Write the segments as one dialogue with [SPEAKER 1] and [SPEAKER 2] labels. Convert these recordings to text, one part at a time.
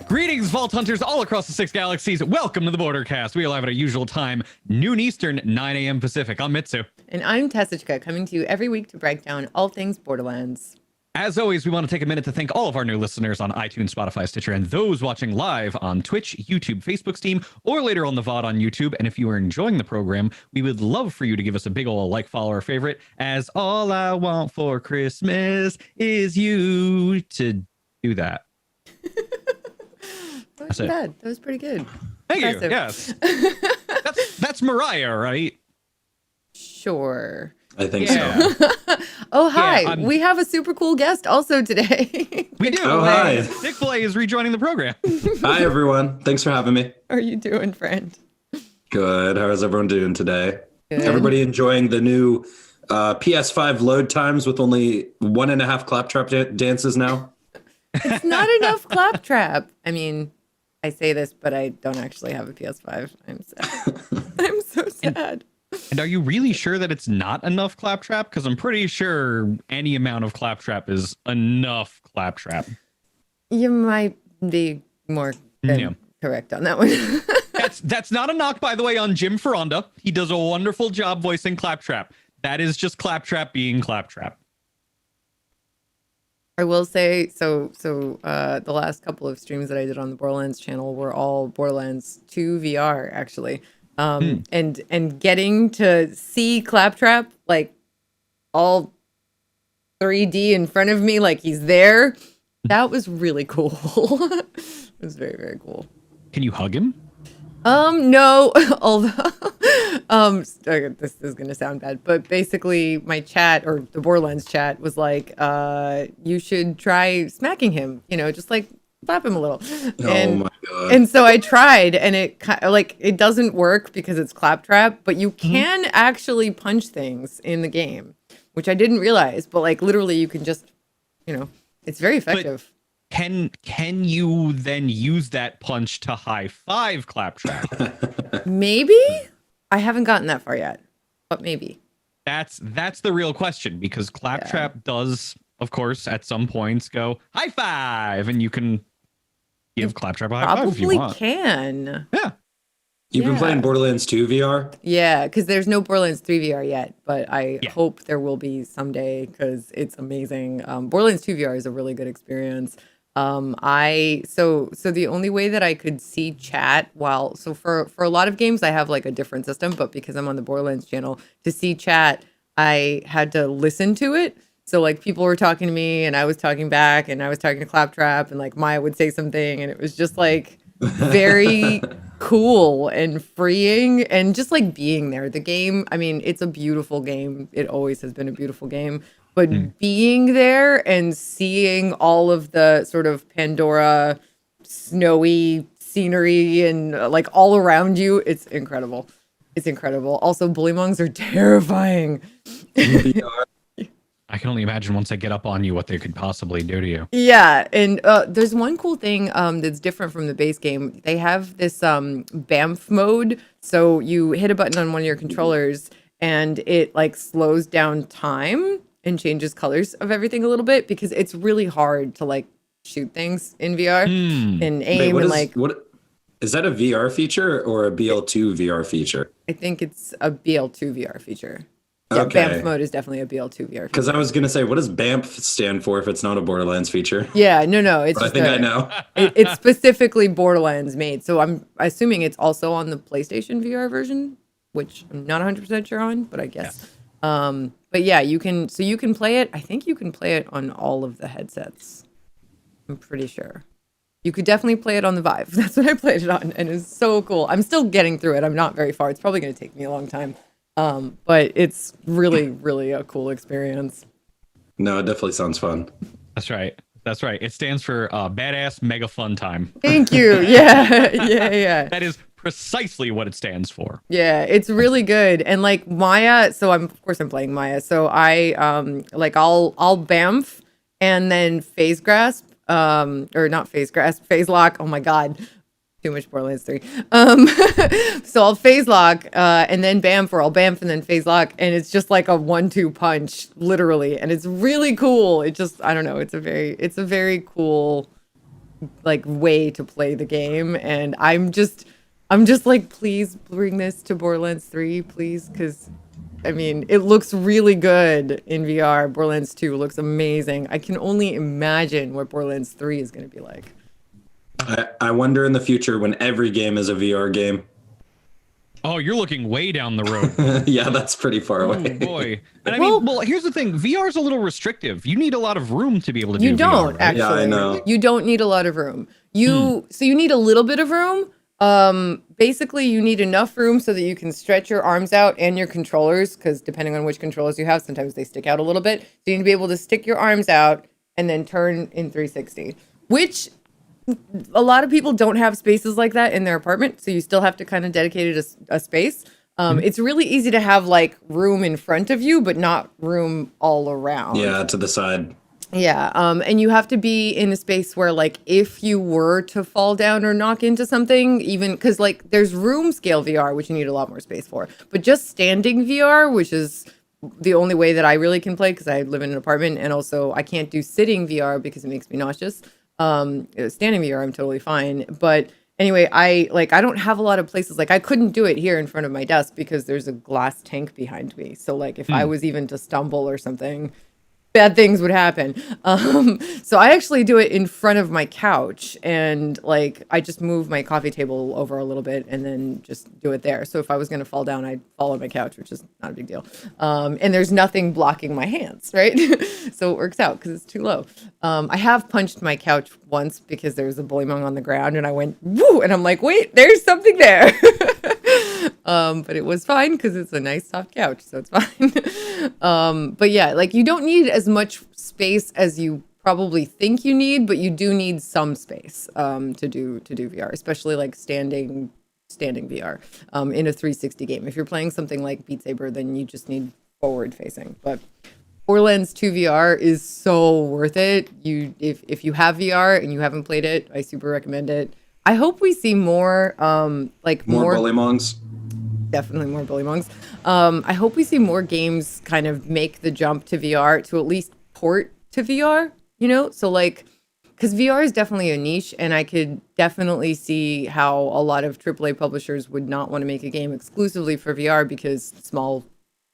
[SPEAKER 1] Greetings, Vault Hunters all across the 6 galaxies. Welcome to the Bordercast. We are live at our usual time, noon Eastern, 9 a.m. Pacific. I'm Mitsu.
[SPEAKER 2] And I'm Tess, coming to you every week to break down all things Borderlands.
[SPEAKER 1] As always, we want to take a minute to thank all of our new listeners on iTunes, Spotify, Stitcher, and those watching live on Twitch, YouTube, Facebook, Steam, or later on the VOD on YouTube. And if you are enjoying the program, we would love for you to give us a big ol' like, follow, or favorite, as all I want for Christmas is you to do that.
[SPEAKER 2] That wasn't bad. That was pretty good.
[SPEAKER 1] Thank you. Yes. That's Mariah, right?
[SPEAKER 2] Sure.
[SPEAKER 3] I think so.
[SPEAKER 2] Oh, hi. Yeah, we have a super cool guest also today.
[SPEAKER 1] We do.
[SPEAKER 3] Oh, hi.
[SPEAKER 1] ThiccFilA is rejoining the program.
[SPEAKER 3] Hi, everyone. Thanks for having me.
[SPEAKER 2] How are you doing, friend?
[SPEAKER 3] Good. How is everyone doing today?
[SPEAKER 2] Good.
[SPEAKER 3] Everybody enjoying the new PS5 load times with only 1.5 claptrap dances now?
[SPEAKER 2] It's not enough claptrap. I mean, I say this, but I don't actually have a PS5. I'm sad. I'm so sad.
[SPEAKER 1] And are you really sure that it's not enough claptrap? Because I'm pretty sure any amount of claptrap is enough claptrap.
[SPEAKER 2] You might be more correct on that one.
[SPEAKER 1] That's not a knock, by the way, on Jim Ferronda. He does a wonderful job voicing claptrap. That is just claptrap being claptrap.
[SPEAKER 2] I will say, the last couple of streams that I did on the Borderlands channel were all Borderlands 2 VR, actually. And getting to see claptrap, like, all 3D in front of me, like he's there, that was really cool. It was very, very cool.
[SPEAKER 1] Can you hug him?
[SPEAKER 2] No, although, this is going to sound bad, but basically my chat, or the Borderlands chat, was like, you should try smacking him, just like slap him a little.
[SPEAKER 3] Oh my God.
[SPEAKER 2] And so I tried, and it doesn't work because it's claptrap, but you can actually punch things in the game, which I didn't realize, but like literally you can just, it's very effective.
[SPEAKER 1] Can you then use that punch to high five claptrap?
[SPEAKER 2] Maybe? I haven't gotten that far yet, but maybe.
[SPEAKER 1] That's the real question, because claptrap does, of course, at some points go high five, and you can give claptrap a high five if you want.
[SPEAKER 2] Probably can.
[SPEAKER 1] Yeah.
[SPEAKER 3] You've been playing Borderlands 2 VR?
[SPEAKER 2] Yeah, because there's no Borderlands 3 VR yet, but I hope there will be someday because it's amazing. Borderlands 2 VR is a really good experience. So the only way that I could see chat for a lot of games I have like a different system, but because I'm on the Borderlands channel, to see chat I had to listen to it. So like people were talking to me and I was talking back, and I was talking to Claptrap, and like Maya would say something, and it was just like very cool and freeing, and just like being there. The game, I mean, it's a beautiful game. It always has been a beautiful game. But being there and seeing all of the sort of Pandora snowy scenery and like all around you, it's incredible. It's incredible. Also, bullymongs are terrifying.
[SPEAKER 1] I can only imagine once I get up on you what they could possibly do to you.
[SPEAKER 2] Yeah, and there's one cool thing that's different from the base game. They have this BAMF mode. So you hit a button on one of your controllers and it like slows down time and changes colors of everything a little bit, because it's really hard to like shoot things in VR and aim.
[SPEAKER 3] What is that, a VR feature or a BL2 VR feature?
[SPEAKER 2] I think it's a BL2 VR feature. Yeah,
[SPEAKER 3] okay.
[SPEAKER 2] BAMF mode is definitely a BL2 VR feature.
[SPEAKER 3] Because I was going to say, what does BAMF stand for if it's not a Borderlands feature?
[SPEAKER 2] Yeah, no. It's
[SPEAKER 3] I think I know.
[SPEAKER 2] It's specifically Borderlands made. So I'm assuming it's also on the PlayStation VR version, which I'm not 100% sure on, but I guess. Yeah. But yeah, you can play it. I think you can play it on all of the headsets. I'm pretty sure. You could definitely play it on the Vive. That's what I played it on, and it's so cool. I'm still getting through it. I'm not very far. It's probably going to take me a long time. But it's really, really a cool experience.
[SPEAKER 3] No, it definitely sounds fun.
[SPEAKER 1] That's right. It stands for badass mega fun time.
[SPEAKER 2] Thank you. Yeah.
[SPEAKER 1] That is precisely what it stands for.
[SPEAKER 2] Yeah, it's really good. And like Maya, so I'm playing Maya. So I I'll BAMF and then phase grasp, or not phase grasp, phase lock. Oh my God. Too much Borderlands 3. So I'll phase lock and then BAMF, or I'll BAMF and then phase lock, and it's just like a 1-2 punch, literally, and it's really cool. It just, I don't know, it's a very cool like way to play the game, and I'm just like, please bring this to Borderlands 3, please, because I mean, it looks really good in VR. Borderlands 2 looks amazing. I can only imagine what Borderlands 3 is going to be like.
[SPEAKER 3] I wonder in the future when every game is a VR game.
[SPEAKER 1] Oh, you're looking way down the road.
[SPEAKER 3] Yeah, that's pretty far away.
[SPEAKER 1] Oh boy. And I mean, well, here's the thing. VR is a little restrictive. You need a lot of room to be able to do
[SPEAKER 2] You don't,
[SPEAKER 1] VR, right?
[SPEAKER 2] actually.
[SPEAKER 3] Yeah, I know.
[SPEAKER 2] You don't need a lot of room. So you need a little bit of room. Basically, you need enough room so that you can stretch your arms out and your controllers, because depending on which controllers you have, sometimes they stick out a little bit. So you need to be able to stick your arms out and then turn in 360, which a lot of people don't have spaces like that in their apartment. So you still have to kind of dedicate it a space. It's really easy to have like room in front of you, but not room all around.
[SPEAKER 3] Yeah, to the side.
[SPEAKER 2] Yeah, and you have to be in a space where, like, if you were to fall down or knock into something, even because, like, there's room scale VR, which you need a lot more space for, but just standing VR, which is the only way that I really can play because I live in an apartment, and also I can't do sitting VR because it makes me nauseous. Standing VR, I'm totally fine, but anyway, I don't have a lot of places. Like, I couldn't do it here in front of my desk because there's a glass tank behind me. So, like, if I was even to stumble or something, bad things would happen. So I actually do it in front of my couch, and like I just move my coffee table over a little bit and then just do it there. So if I was going to fall down, I'd fall on my couch, which is not a big deal. And there's nothing blocking my hands, right? So it works out because it's too low. I have punched my couch once because there was a bullymong on the ground, and I went woo, and I'm like, wait, there's something there. But it was fine because it's a nice soft couch, so it's fine. But yeah, like you don't need as much space as you probably think you need, but you do need some space to do VR, especially like standing VR in a 360 game. If you're playing something like Beat Saber, then you just need forward facing. But Borderlands 2 VR is so worth it. If you have VR and you haven't played it, I super recommend it. I hope we see more more
[SPEAKER 3] bullymongs.
[SPEAKER 2] Definitely more bullymongs. I hope we see more games kind of make the jump to VR, to at least port to VR, you know? So like, because VR is definitely a niche, and I could definitely see how a lot of AAA publishers would not want to make a game exclusively for VR because small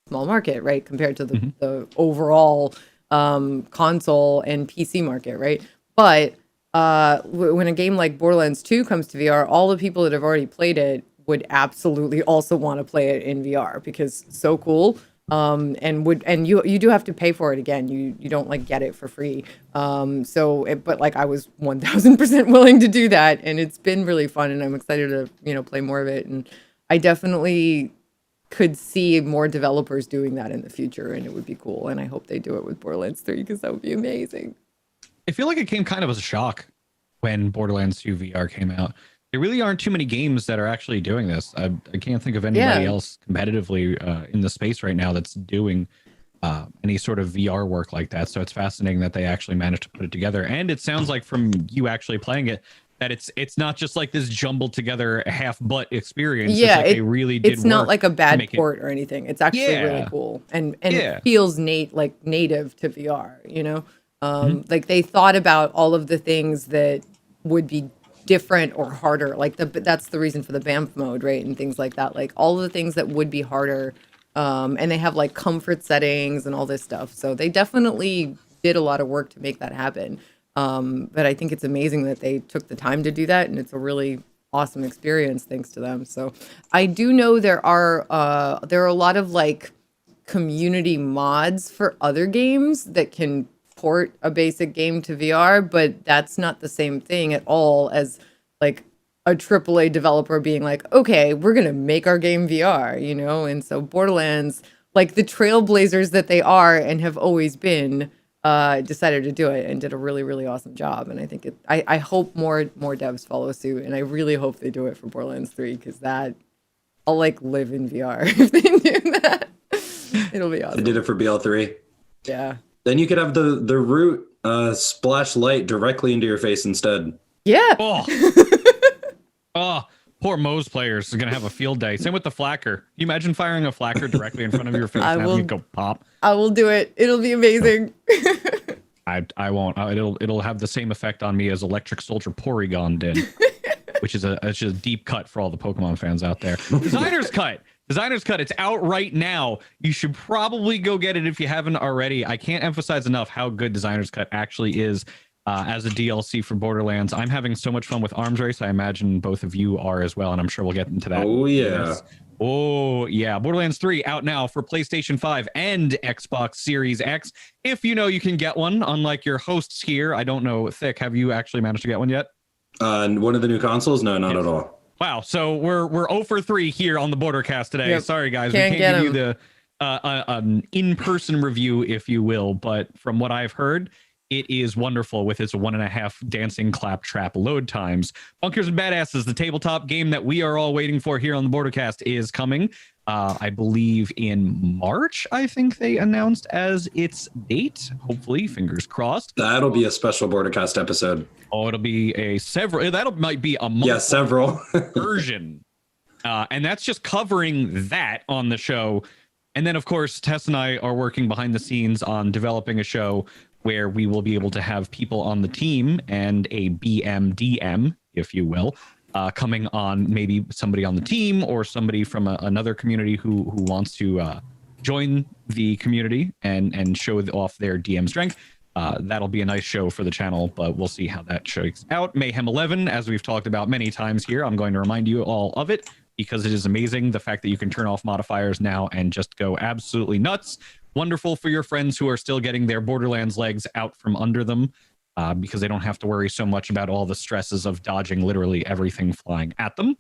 [SPEAKER 2] market, right? Compared to the overall console and PC market, right? But when a game like Borderlands 2 comes to VR, all the people that have already played it would absolutely also want to play it in VR because it's so cool. And you do have to pay for it again. You don't like get it for free. But like I was 1000% willing to do that, and it's been really fun, and I'm excited to play more of it. And I definitely could see more developers doing that in the future, and it would be cool. And I hope they do it with Borderlands 3 because that would be amazing.
[SPEAKER 1] I feel like it came kind of as a shock when Borderlands 2 VR came out. There really aren't too many games that are actually doing this. I can't think of anybody else competitively in the space right now that's doing any sort of VR work like that. So it's fascinating that they actually managed to put it together. And it sounds like from you actually playing it that it's not just like this jumbled together half butt experience.
[SPEAKER 2] Yeah,
[SPEAKER 1] it's like they really did.
[SPEAKER 2] It's not like a bad port
[SPEAKER 1] it,
[SPEAKER 2] or anything. It's actually really cool, and it feels native to VR. You know, like they thought about all of the things that would be different or harder, like that's the reason for the BAMF mode, right? And things like that, like all of the things that would be harder, and they have like comfort settings and all this stuff, so they definitely did a lot of work to make that happen. But I think it's amazing that they took the time to do that, and it's a really awesome experience thanks to them. So I do know there are a lot of like community mods for other games that can port a basic game to VR, but that's not the same thing at all as like a AAA developer being like, okay, we're going to make our game VR, you know? And so Borderlands, like the trailblazers that they are and have always been, decided to do it and did a really, really awesome job. And I think I hope more devs follow suit, and I really hope they do it for Borderlands 3 because that I'll like live in VR if they do that. It'll be awesome.
[SPEAKER 3] They did it for BL3.
[SPEAKER 2] Yeah.
[SPEAKER 3] Then you could have the root splash light directly into your face instead.
[SPEAKER 2] Yeah.
[SPEAKER 1] Oh, poor Moe's players are going to have a field day. Same with the flacker. Can you imagine firing a flacker directly in front of your face and having it go pop?
[SPEAKER 2] I will do it. It'll be amazing.
[SPEAKER 1] I won't. It'll have the same effect on me as Electric Soldier Porygon did, which is it's just a deep cut for all the Pokemon fans out there. Designer's Cut. Designer's Cut. It's out right now. You should probably go get it if you haven't already. I can't emphasize enough how good Designer's Cut actually is as a DLC for Borderlands. I'm having so much fun with Arms Race. I imagine both of you are as well, and I'm sure we'll get into that.
[SPEAKER 3] Oh, yeah.
[SPEAKER 1] Oh, yeah. Borderlands 3 out now for PlayStation 5 and Xbox Series X. If you know you can get one, unlike your hosts here. I don't know, Thick, have you actually managed to get one yet?
[SPEAKER 3] One of the new consoles? No, not at all.
[SPEAKER 1] Wow. So we're 0 for 3 here on the Bordercast today. Yep. Sorry, guys.
[SPEAKER 2] Can't
[SPEAKER 1] we can't give you the in-person review, if you will. But from what I've heard, it is wonderful with its 1.5 dancing claptrap load times. Bunkers and Badasses, the tabletop game that we are all waiting for here on the Bordercast, is coming. I believe in March, I think they announced as its date. Hopefully, fingers crossed.
[SPEAKER 3] That'll be a special Bordercast episode.
[SPEAKER 1] Oh, it'll be might be a month.
[SPEAKER 3] Yeah, several
[SPEAKER 1] version. And that's just covering that on the show. And then, of course, Tess and I are working behind the scenes on developing a show where we will be able to have people on the team and a BMDM, if you will, coming on, maybe somebody on the team or somebody from another community who wants to join the community and show off their DM strength. That'll be a nice show for the channel, but we'll see how that shakes out. Mayhem 11, as we've talked about many times here, I'm going to remind you all of it because it is amazing. The fact that you can turn off modifiers now and just go absolutely nuts. Wonderful for your friends who are still getting their Borderlands legs out from under them because they don't have to worry so much about all the stresses of dodging literally everything flying at them.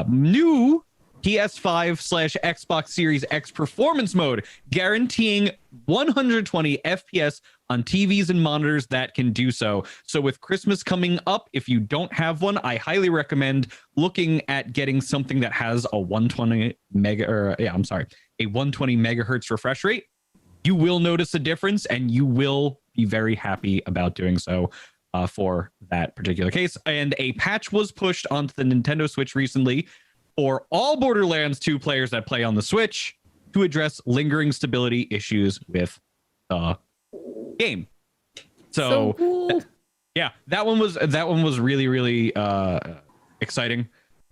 [SPEAKER 1] New PS5/Xbox Series X performance mode, guaranteeing 120 FPS on TVs and monitors that can do so. So with Christmas coming up, if you don't have one, I highly recommend looking at getting something that has a 120 megahertz refresh rate. You will notice a difference, and you will be very happy about doing so for that particular case. And a patch was pushed onto the Nintendo Switch recently for all Borderlands 2 players that play on the Switch to address lingering stability issues with the game. So
[SPEAKER 2] cool.
[SPEAKER 1] Yeah, that one was really, really exciting.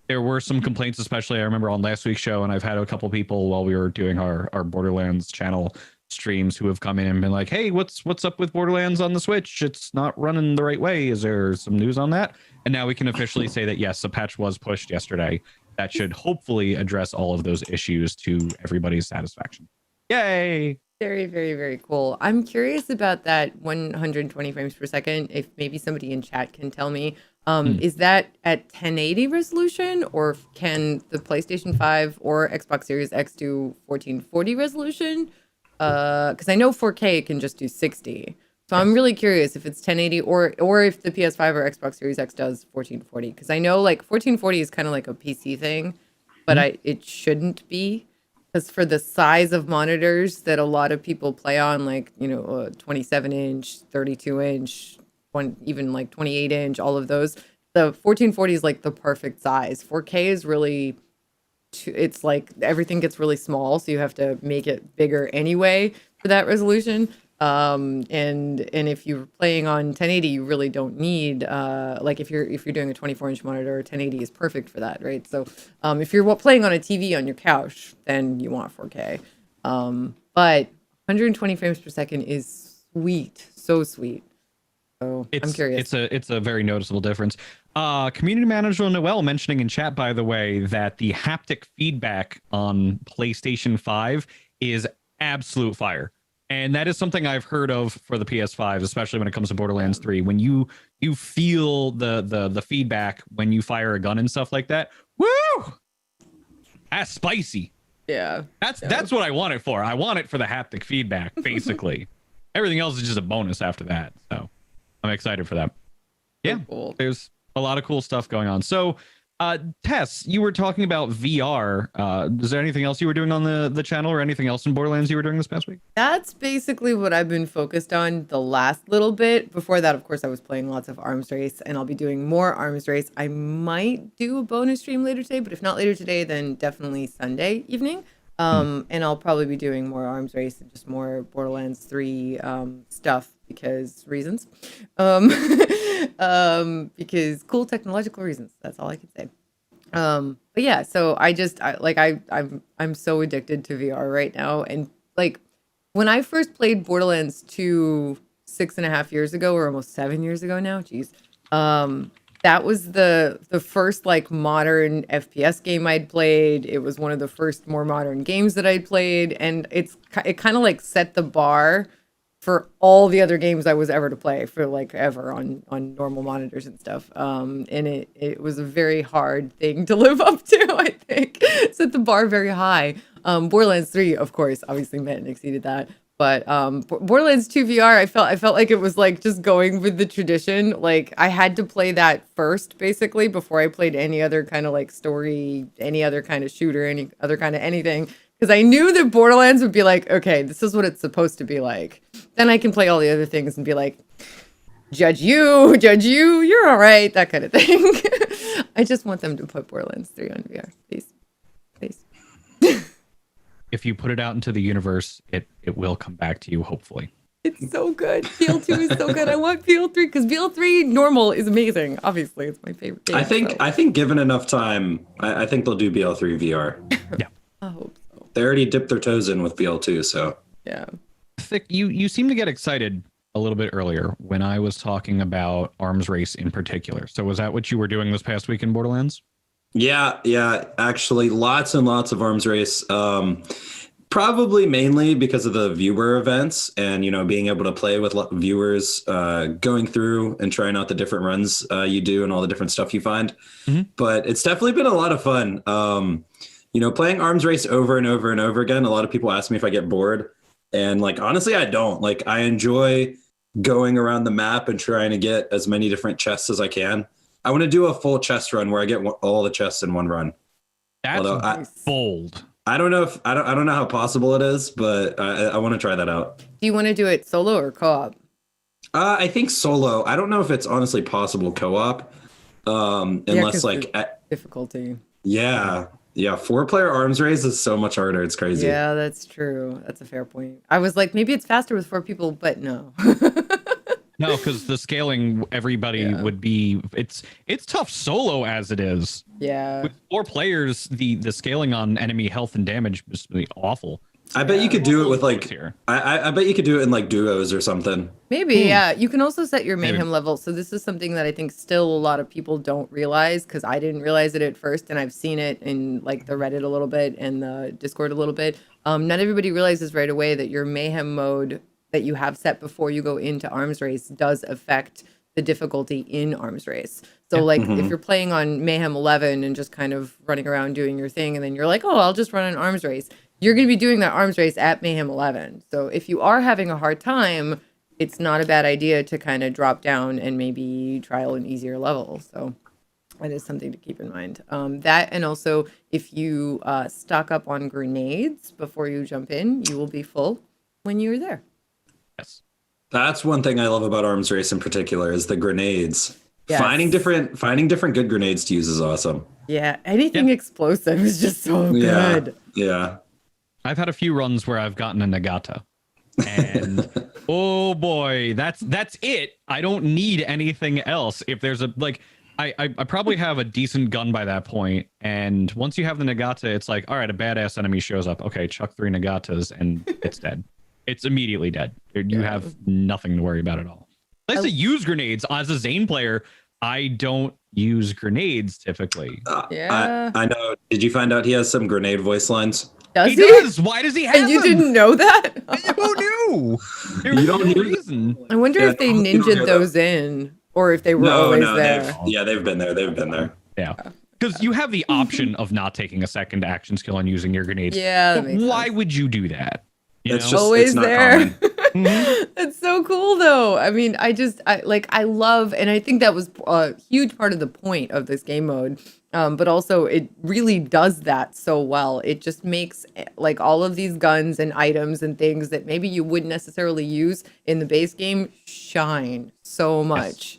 [SPEAKER 1] There were some complaints, especially I remember on last week's show, and I've had a couple people while we were doing our Borderlands channel streams who have come in and been like, hey, what's up with Borderlands on the Switch? It's not running the right way. Is there some news on that? And now we can officially say that yes, the patch was pushed yesterday. That should hopefully address all of those issues to everybody's satisfaction. Yay!
[SPEAKER 2] Very, very, very cool. I'm curious about that 120 frames per second. If maybe somebody in chat can tell me, is that at 1080 resolution, or can the PlayStation 5 or Xbox Series X do 1440 resolution? Because I know 4K can just do 60. So I'm really curious if it's 1080 or if the PS5 or Xbox Series X does 1440. Because I know like 1440 is kind of like a PC thing, but it shouldn't be. Because for the size of monitors that a lot of people play on, like, 27-inch, 32-inch, even like 28-inch, all of those, the 1440 is like the perfect size. 4K is really, it's like everything gets really small, so you have to make it bigger anyway for that resolution. And if you're playing on 1080, you really don't need like if you're doing a 24-inch monitor, 1080 is perfect for that, right? So if you're playing on a TV on your couch, then you want 4K. But 120 frames per second is sweet, so sweet. So I'm curious.
[SPEAKER 1] It's a very noticeable difference. Community manager Noel mentioning in chat, by the way, that the haptic feedback on PlayStation 5 is absolute fire. And that is something I've heard of for the PS5, especially when it comes to Borderlands 3. When you feel the feedback when you fire a gun and stuff like that, woo! That's spicy.
[SPEAKER 2] Yeah.
[SPEAKER 1] That's what I want it for. I want it for the haptic feedback, basically. Everything else is just a bonus after that. So I'm excited for that. Yeah,
[SPEAKER 2] cool.
[SPEAKER 1] There's a lot of cool stuff going on. So Tess, you were talking about VR. Is there anything else you were doing on the channel, or anything else in Borderlands you were doing this past week?
[SPEAKER 2] That's basically what I've been focused on the last little bit. Before that, of course, I was playing lots of Arms Race, and I'll be doing more Arms Race. I might do a bonus stream later today, but if not later today, then definitely Sunday evening. And I'll probably be doing more Arms Race and just more Borderlands 3 stuff because reasons. Because cool technological reasons. That's all I can say. But yeah, so I'm so addicted to VR right now. And like when I first played Borderlands 2 6.5 years ago, or almost 7 years ago now, geez. That was the first like modern FPS game I'd played. It was one of the first more modern games that I'd played, and it kind of like set the bar for all the other games I was ever to play for like ever on normal monitors and stuff. And it was a very hard thing to live up to, I think. Set the bar very high. Borderlands 3, of course, obviously met and exceeded that. But Borderlands 2 VR, I felt like it was like just going with the tradition. Like I had to play that first, basically, before I played any other kind of like story, any other kind of shooter, any other kind of anything. Because I knew that Borderlands would be like, okay, this is what it's supposed to be like. Then I can play all the other things and be like, judge you, you're all right, that kind of thing. I just want them to put Borderlands 3 on VR, please.
[SPEAKER 1] If you put it out into the universe, it will come back to you, hopefully.
[SPEAKER 2] It's so good. BL2 is so good. I want BL3 because BL3 normal is amazing. Obviously, it's my favorite game.
[SPEAKER 3] I think given enough time, I think they'll do BL3 VR.
[SPEAKER 1] Yeah.
[SPEAKER 2] I hope so.
[SPEAKER 3] They already dipped their toes in with BL2, so.
[SPEAKER 2] Yeah.
[SPEAKER 1] Thick, you seem to get excited a little bit earlier when I was talking about Arms Race in particular. So was that what you were doing this past week in Borderlands?
[SPEAKER 3] Yeah, actually, lots and lots of Arms Race. Probably mainly because of the viewer events and, being able to play with viewers, going through and trying out the different runs you do and all the different stuff you find. Mm-hmm. But it's definitely been a lot of fun. Playing Arms Race over and over and over again. A lot of people ask me if I get bored. And like, honestly, I don't. Like, I enjoy going around the map and trying to get as many different chests as I can. I want to do a full chest run where I get all the chests in one run.
[SPEAKER 1] That's bold.
[SPEAKER 3] I don't know how possible it is, but I want to try that out.
[SPEAKER 2] Do you want to do it solo or co-op?
[SPEAKER 3] I think solo. I don't know if it's honestly possible co-op, unless like
[SPEAKER 2] difficulty.
[SPEAKER 3] Yeah. 4-player Arms Race is so much harder. It's crazy.
[SPEAKER 2] Yeah, that's true. That's a fair point. I was like, maybe it's faster with 4 people, but no.
[SPEAKER 1] No, because the scaling, everybody would be. It's tough solo as it is.
[SPEAKER 2] Yeah.
[SPEAKER 1] With 4 players, the scaling on enemy health and damage is really awful.
[SPEAKER 3] I bet you could do it with like. I bet you could do it in like duos or something.
[SPEAKER 2] Maybe, yeah. You can also set your mayhem level. So this is something that I think still a lot of people don't realize, because I didn't realize it at first, and I've seen it in like the Reddit a little bit and the Discord a little bit. Not everybody realizes right away that your mayhem mode that you have set before you go into Arms Race does affect the difficulty in Arms Race. So like if you're playing on Mayhem 11 and just kind of running around doing your thing, and then you're like, oh, I'll just run an Arms Race, you're going to be doing that Arms Race at Mayhem 11. So if you are having a hard time, it's not a bad idea to kind of drop down and maybe trial an easier level. So that is something to keep in mind. That, and also if you stock up on grenades before you jump in, you will be full when you're there.
[SPEAKER 1] Yes.
[SPEAKER 3] That's one thing I love about Arms Race in particular is the grenades.
[SPEAKER 2] Yes.
[SPEAKER 3] Finding different good grenades to use is awesome.
[SPEAKER 2] Yeah, anything explosive is just so good.
[SPEAKER 3] Yeah.
[SPEAKER 1] I've had a few runs where I've gotten a Nagata. And oh boy, that's it. I don't need anything else. If there's a like I probably have a decent gun by that point, and once you have the Nagata, it's like, all right, a badass enemy shows up. Okay, chuck 3 Nagatas and it's dead. It's immediately dead. You have nothing to worry about at all. I used to use grenades as a Zane player. I don't use grenades typically.
[SPEAKER 3] I know. Did you find out he has some grenade voice lines?
[SPEAKER 2] Does he?
[SPEAKER 1] Does. Why does he have
[SPEAKER 2] And you
[SPEAKER 1] them?
[SPEAKER 2] didn't know that?
[SPEAKER 1] Who knew?
[SPEAKER 3] You don't
[SPEAKER 1] no
[SPEAKER 3] hear
[SPEAKER 1] reason.
[SPEAKER 2] I wonder if they ninja'd those in, or if they were always there.
[SPEAKER 3] They've been there.
[SPEAKER 1] Yeah. Because you have the option of not taking a second action skill and using your grenades.
[SPEAKER 2] Yeah.
[SPEAKER 1] But why would you do that?
[SPEAKER 3] It's
[SPEAKER 2] always
[SPEAKER 3] not
[SPEAKER 2] there.
[SPEAKER 3] common.
[SPEAKER 2] It's so cool though. I mean, I love, and I think that was a huge part of the point of this game mode. But also it really does that so well. It just makes like all of these guns and items and things that maybe you wouldn't necessarily use in the base game shine so much.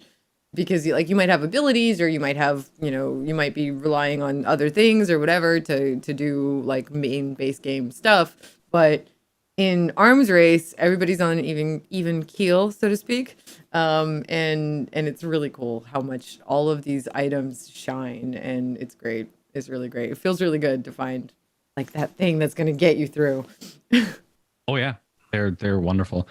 [SPEAKER 2] because you might have abilities, or you might have, you might be relying on other things or whatever to do like main base game stuff. But in arms race, everybody's on an even keel, so to speak. And it's really cool how much all of these items shine, and it's great. It's really great. It feels really good to find like that thing that's going to get you through.
[SPEAKER 1] Oh yeah, they're wonderful.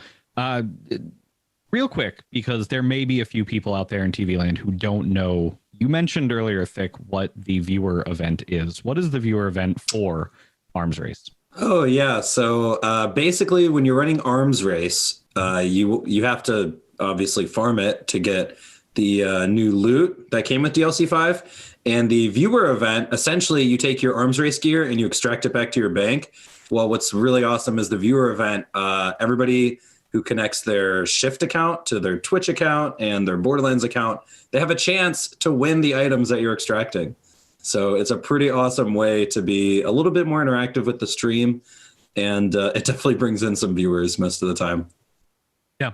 [SPEAKER 1] Real quick, because there may be a few people out there in TV land who don't know. You mentioned earlier, Thick, what the viewer event is. What is the viewer event for Arms Race?
[SPEAKER 3] Oh yeah, so basically, when you're running Arms Race, you have to obviously farm it to get the new loot that came with DLC 5. And the viewer event, essentially, you take your Arms Race gear and you extract it back to your bank. Well, what's really awesome is the viewer event. Everybody who connects their Shift account to their Twitch account and their Borderlands account, they have a chance to win the items that you're extracting. So it's a pretty awesome way to be a little bit more interactive with the stream, and it definitely brings in some viewers most of the time.
[SPEAKER 1] Yeah,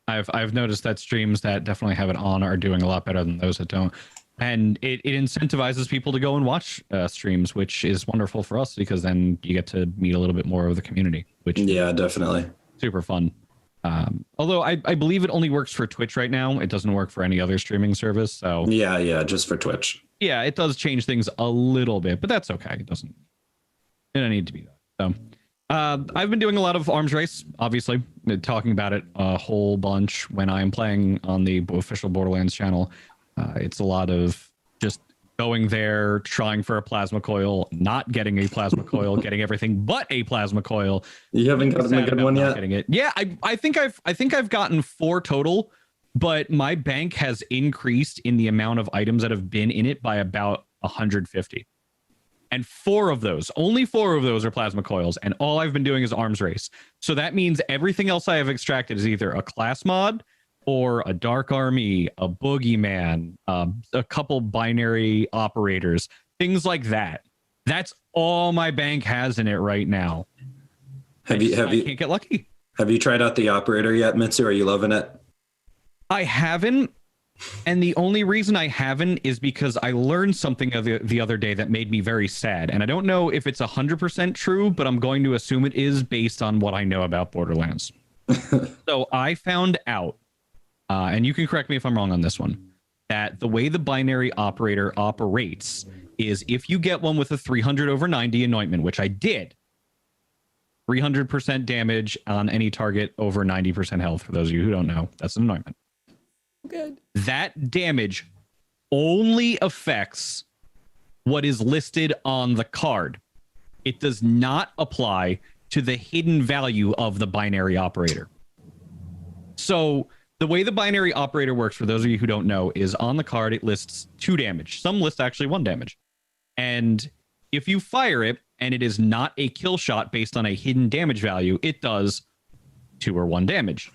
[SPEAKER 1] I've noticed that streams that definitely have it on are doing a lot better than those that don't, and it incentivizes people to go and watch streams, which is wonderful for us because then you get to meet a little bit more of the community, which
[SPEAKER 3] yeah, definitely
[SPEAKER 1] super fun. Although I believe it only works for Twitch right now. It doesn't work for any other streaming service. So
[SPEAKER 3] yeah, just for Twitch.
[SPEAKER 1] Yeah, it does change things a little bit, but that's okay. It doesn't need to be that. So I've been doing a lot of Arms Race, obviously, talking about it a whole bunch when I'm playing on the official Borderlands channel. It's a lot of just going there, trying for a plasma coil, not getting a plasma coil, getting everything but a plasma coil.
[SPEAKER 3] You haven't gotten a good one yet?
[SPEAKER 1] Getting it. Yeah, I think I've gotten 4 total, but my bank has increased in the amount of items that have been in it by about 150. And only 4 of those are plasma coils, and all I've been doing is Arms Race. So that means everything else I have extracted is either a class mod or a Dark Army, a Boogeyman, a couple binary operators, things like that. That's all my bank has in it right now. I can't get lucky.
[SPEAKER 3] Have you tried out the operator yet, Mitsu? Are you loving it?
[SPEAKER 1] I haven't. And the only reason I haven't is because I learned something the other day that made me very sad. And I don't know if it's 100% true, but I'm going to assume it is based on what I know about Borderlands. So I found out, and you can correct me if I'm wrong on this one, that the way the binary operator operates is if you get one with a 300/90 anointment, which I did, 300% damage on any target over 90% health. For those of you who don't know, that's an anointment.
[SPEAKER 2] Good.
[SPEAKER 1] That damage only affects what is listed on the card. It does not apply to the hidden value of the binary operator. So the way the binary operator works, for those of you who don't know, is on the card, it lists 2 damage. Some list actually 1 damage. And if you fire it and it is not a kill shot based on a hidden damage value, it does 2 or 1 damage.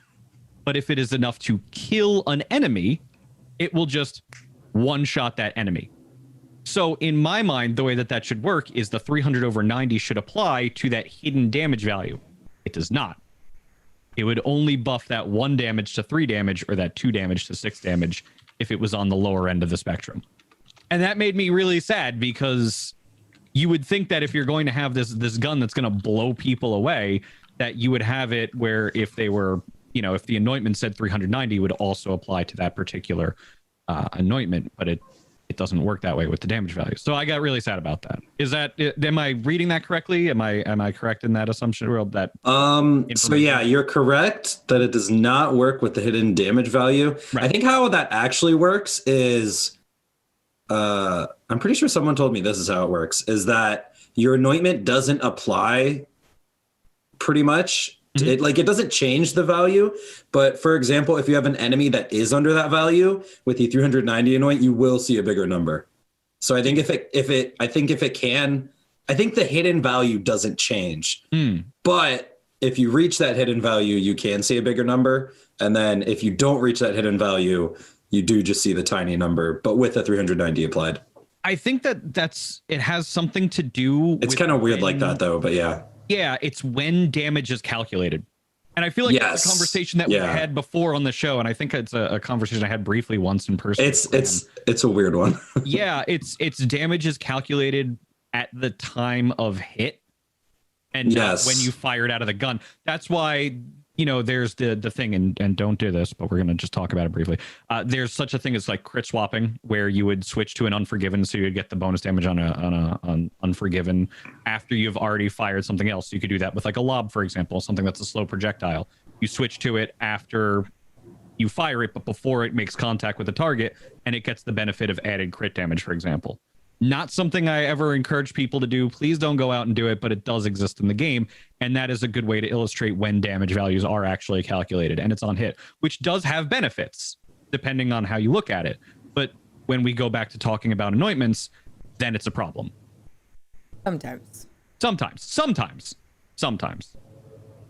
[SPEAKER 1] But if it is enough to kill an enemy, it will just one-shot that enemy. So in my mind, the way that should work is the 300/90 should apply to that hidden damage value. It does not. It would only buff that 1 damage to 3 damage or that 2 damage to 6 damage if it was on the lower end of the spectrum. And that made me really sad because you would think that if you're going to have this gun that's going to blow people away, that you would have it where if they were, if the anointment said 390, would also apply to that particular anointment, but it doesn't work that way with the damage value. So I got really sad about that. Am I reading that correctly? Am I correct in that assumption? Or that
[SPEAKER 3] so yeah, you're correct that it does not work with the hidden damage value. Right. I think how that actually works is, I'm pretty sure someone told me this is how it works, is that your anointment doesn't apply pretty much. Mm-hmm. It doesn't change the value, but for example, if you have an enemy that is under that value with the 390 anoint, you will see a bigger number. So I think I think the hidden value doesn't change. But if you reach that hidden value, you can see a bigger number. And then if you don't reach that hidden value, you do just see the tiny number, but with the 390 applied.
[SPEAKER 1] I think it has something to do.
[SPEAKER 3] It's kind of weird like that though, but yeah.
[SPEAKER 1] Yeah, it's when damage is calculated. And I feel like
[SPEAKER 3] Yes.
[SPEAKER 1] it's a conversation that we had before on the show, and I think it's a conversation I had briefly once in person.
[SPEAKER 3] It's a weird one.
[SPEAKER 1] Yeah, it's damage is calculated at the time of hit, and not when you fire it out of the gun. That's why, you know, there's the thing, and don't do this, but we're gonna just talk about it briefly. There's such a thing as like crit swapping, where you would switch to an Unforgiven, so you'd get the bonus damage on Unforgiven after you've already fired something else. You could do that with like a lob, for example, something that's a slow projectile. You switch to it after you fire it, but before it makes contact with the target, and it gets the benefit of added crit damage, for example. Not something I ever encourage people to do. Please don't go out and do it, but it does exist in the game. And that is a good way to illustrate when damage values are actually calculated, and it's on hit, which does have benefits depending on how you look at it. But when we go back to talking about anointments, then it's a problem.
[SPEAKER 2] Sometimes.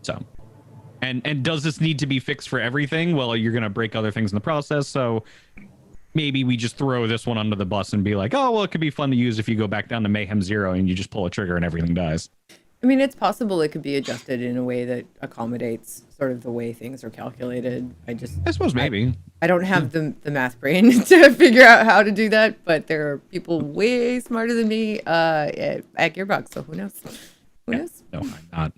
[SPEAKER 1] So, and does this need to be fixed for everything? Well, you're going to break other things in the process. So maybe we just throw this one under the bus and be like, oh, well, it could be fun to use if you go back down to Mayhem 0 and you just pull a trigger and everything dies.
[SPEAKER 2] I mean, it's possible it could be adjusted in a way that accommodates sort of the way things are calculated. I
[SPEAKER 1] suppose maybe.
[SPEAKER 2] I don't have the math brain to figure out how to do that, but there are people way smarter than me at Gearbox, so who knows? Who knows?
[SPEAKER 1] No, I'm not.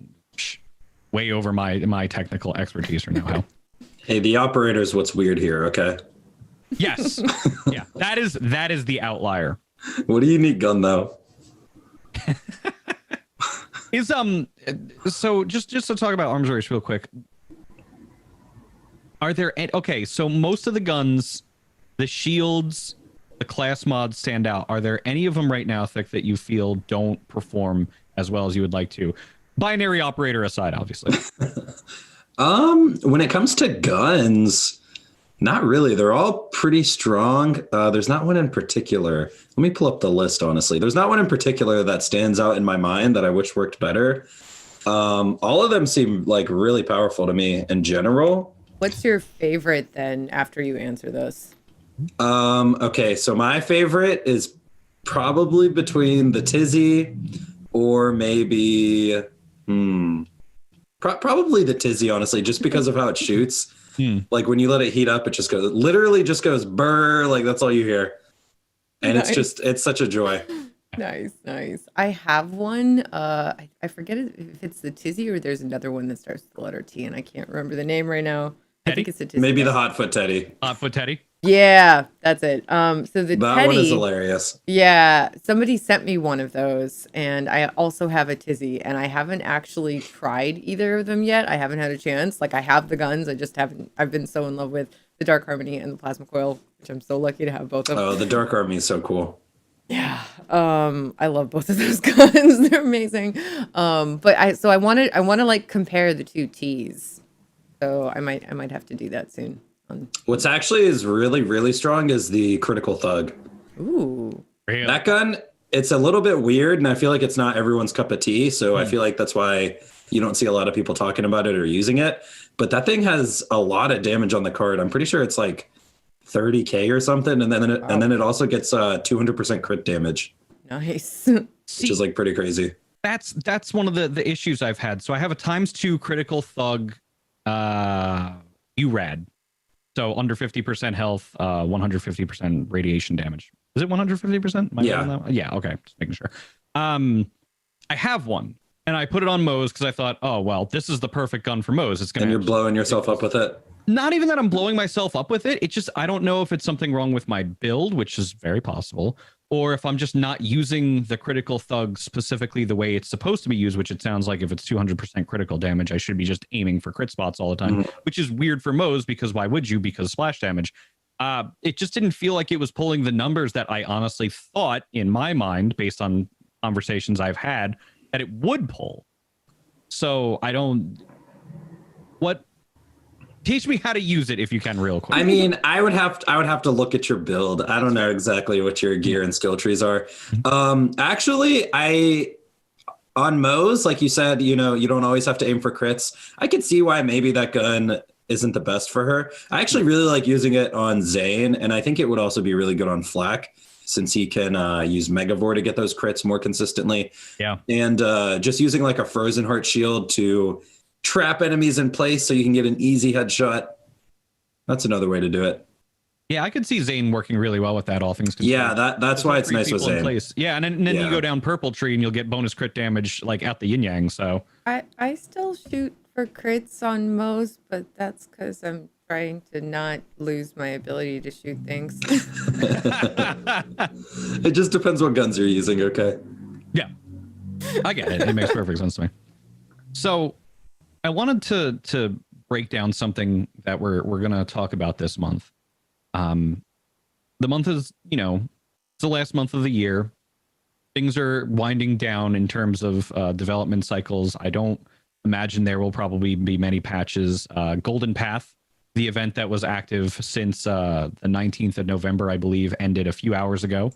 [SPEAKER 1] Way over my technical expertise right now. How?
[SPEAKER 3] Hey, the operator's what's weird here, okay?
[SPEAKER 1] Yes. Yeah, that is the outlier.
[SPEAKER 3] What a unique gun, though.
[SPEAKER 1] So just to talk about arms race real quick. Are there so most of the guns, the shields, the class mods stand out. Are there any of them right now, Thick, that you feel don't perform as well as you would like to? Binary operator aside, obviously.
[SPEAKER 3] When it comes to guns, not really. They're all pretty strong. There's not one in particular. Let me pull up the list, honestly. There's not one in particular that stands out in my mind that I wish worked better. All of them seem like really powerful to me in general.
[SPEAKER 2] What's your favorite then after you answer this?
[SPEAKER 3] Okay, so my favorite is probably between the Tizzy or maybe probably the Tizzy, honestly, just because of how it shoots. Like when you let it heat up, it just goes burr, like that's all you hear. And nice. It's such a joy.
[SPEAKER 2] Nice. I have one. I forget if it's the Tizzy or there's another one that starts with the letter T, and I can't remember the name right now.
[SPEAKER 1] Teddy?
[SPEAKER 2] I think it's a Tizzy.
[SPEAKER 3] Maybe the Hotfoot Teddy.
[SPEAKER 1] Hotfoot Teddy?
[SPEAKER 2] Yeah, that's it. So that
[SPEAKER 3] Teddy, one is hilarious.
[SPEAKER 2] Yeah, somebody sent me one of those, and I also have a Tizzy, and I haven't actually tried either of them yet. I haven't had a chance. Like, I have the guns, I just haven't. I've been so in love with the Dark Harmony and the Plasma Coil, which I'm so lucky to have both of them.
[SPEAKER 3] Oh, the Dark Harmony is so cool.
[SPEAKER 2] Yeah, I love both of those guns. They're amazing. But I want to like compare the two Ts. So I might have to do that soon.
[SPEAKER 3] What's actually is really, really strong is the Critical Thug.
[SPEAKER 2] Ooh.
[SPEAKER 1] Really?
[SPEAKER 3] That gun, it's a little bit weird, and I feel like it's not everyone's cup of tea. So I feel like that's why you don't see a lot of people talking about it or using it. But that thing has a lot of damage on the card. I'm pretty sure it's like 30K or something. And then it also gets 200% crit damage.
[SPEAKER 2] Nice.
[SPEAKER 3] Which is like pretty crazy.
[SPEAKER 1] That's one of the issues I've had. So I have a ×2 Critical Thug URAD. So under 50% health, 150% radiation damage. Is it 150%? Yeah, okay. Just making sure. I have one, and I put it on Moe's because I thought, oh, well, this is the perfect gun for Moe's. It's gonna.
[SPEAKER 3] And you're blowing yourself up with it?
[SPEAKER 1] Not even that I'm blowing myself up with it. It's just, I don't know if it's something wrong with my build, which is very possible, or if I'm just not using the Critical Thug specifically the way it's supposed to be used, which it sounds like if it's 200% critical damage, I should be just aiming for crit spots all the time, which is weird for Moe's because why would you? Because splash damage. It just didn't feel like it was pulling the numbers that I honestly thought in my mind, based on conversations I've had, that it would pull. So teach me how to use it if you can real quick.
[SPEAKER 3] I mean, I would have to look at your build. I don't know exactly what your gear and skill trees are. Actually, on Moe's, like you said, you don't always have to aim for crits. I could see why maybe that gun isn't the best for her. I actually really like using it on Zane, and I think it would also be really good on Flak, since he can use Megavore to get those crits more consistently.
[SPEAKER 1] Yeah.
[SPEAKER 3] And just using like a Frozen Heart shield to trap enemies in place so you can get an easy headshot. That's another way to do it.
[SPEAKER 1] Yeah, I could see Zane working really well with that, all things considered.
[SPEAKER 3] Yeah, that's why it's nice with Zane.
[SPEAKER 1] Yeah, and then you go down purple tree and you'll get bonus crit damage like at the yin yang. So
[SPEAKER 2] I still shoot for crits on most, but that's because I'm trying to not lose my ability to shoot things.
[SPEAKER 3] It just depends what guns you're using, okay?
[SPEAKER 1] Yeah, I get it. It makes perfect sense to me. So I wanted to break down something that we're gonna talk about this month. The month is, it's the last month of the year. Things are winding down in terms of development cycles. I don't imagine there will probably be many patches. Golden Path, the event that was active since the 19th of November, I believe, ended a few hours ago.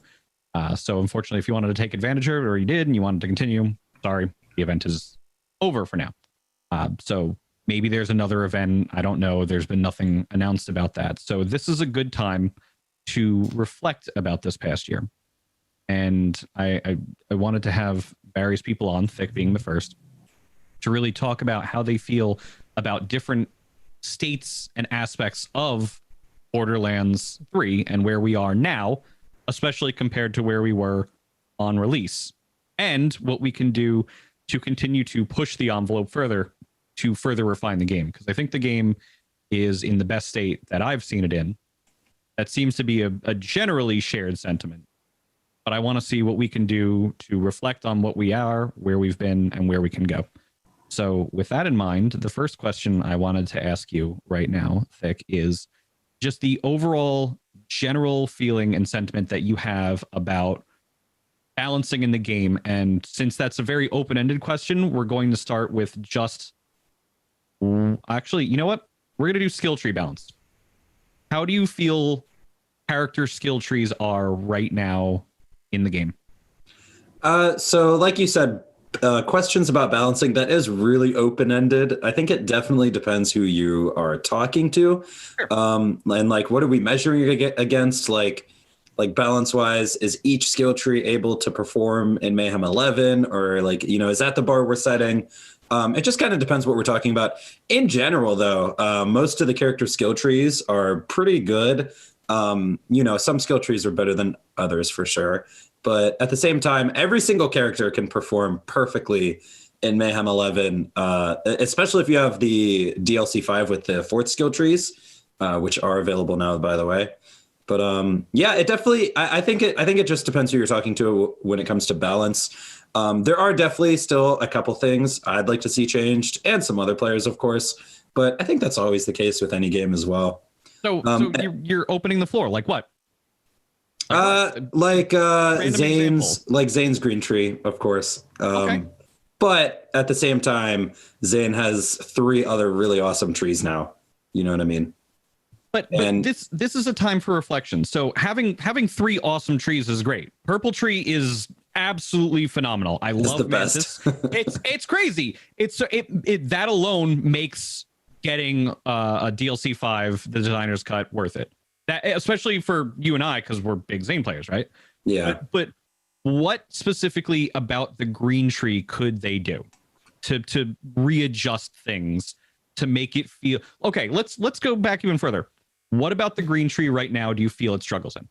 [SPEAKER 1] So unfortunately, if you wanted to take advantage of it or you did and you wanted to continue, sorry, the event is over for now. So maybe there's another event. I don't know. There's been nothing announced about that. So this is a good time to reflect about this past year. And I wanted to have various people on, Thick being the first, to really talk about how they feel about different states and aspects of Borderlands 3 and where we are now, especially compared to where we were on release, and what we can do to continue to push the envelope further to further refine the game. Because I think the game is in the best state that I've seen it in. That seems to be a generally shared sentiment. But I want to see what we can do to reflect on what we are, where we've been, and where we can go. So with that in mind, the first question I wanted to ask you right now, Thick, is just the overall general feeling and sentiment that you have about balancing in the game. And since that's a very open-ended question, we're going to start with just... Actually, you know what? We're going to do skill tree balance. How do you feel character skill trees are right now in the game?
[SPEAKER 3] So like you said, questions about balancing, that is really open-ended. I think it definitely depends who you are talking to.
[SPEAKER 1] Sure.
[SPEAKER 3] And like, what are we measuring against? Like balance-wise, is each skill tree able to perform in Mayhem 11? Or like, is that the bar we're setting? It just kind of depends what we're talking about. In general, though, most of the character skill trees are pretty good. Some skill trees are better than others for sure. But at the same time, every single character can perform perfectly in Mayhem 11, especially if you have the DLC 5 with the fourth skill trees, which are available now, by the way. But it definitely, I think it just depends who you're talking to when it comes to balance. There are definitely still a couple things I'd like to see changed, and some other players, of course. But I think that's always the case with any game as well.
[SPEAKER 1] So you're opening the floor. Like what?
[SPEAKER 3] Zane's green tree, of course.
[SPEAKER 1] Okay.
[SPEAKER 3] But at the same time, Zane has 3 other really awesome trees now. You know what I mean?
[SPEAKER 1] But this is a time for reflection. So having 3 awesome trees is great. Purple tree is absolutely phenomenal. I love
[SPEAKER 3] the best.
[SPEAKER 1] It's crazy. It that alone makes getting a DLC 5, the designer's cut, worth it. That especially for you and I, because we're big Zane players, right?
[SPEAKER 3] Yeah.
[SPEAKER 1] But what specifically about the green tree could they do to readjust things to make it feel okay? Let's go back even further. What about the green tree right now do you feel it struggles in?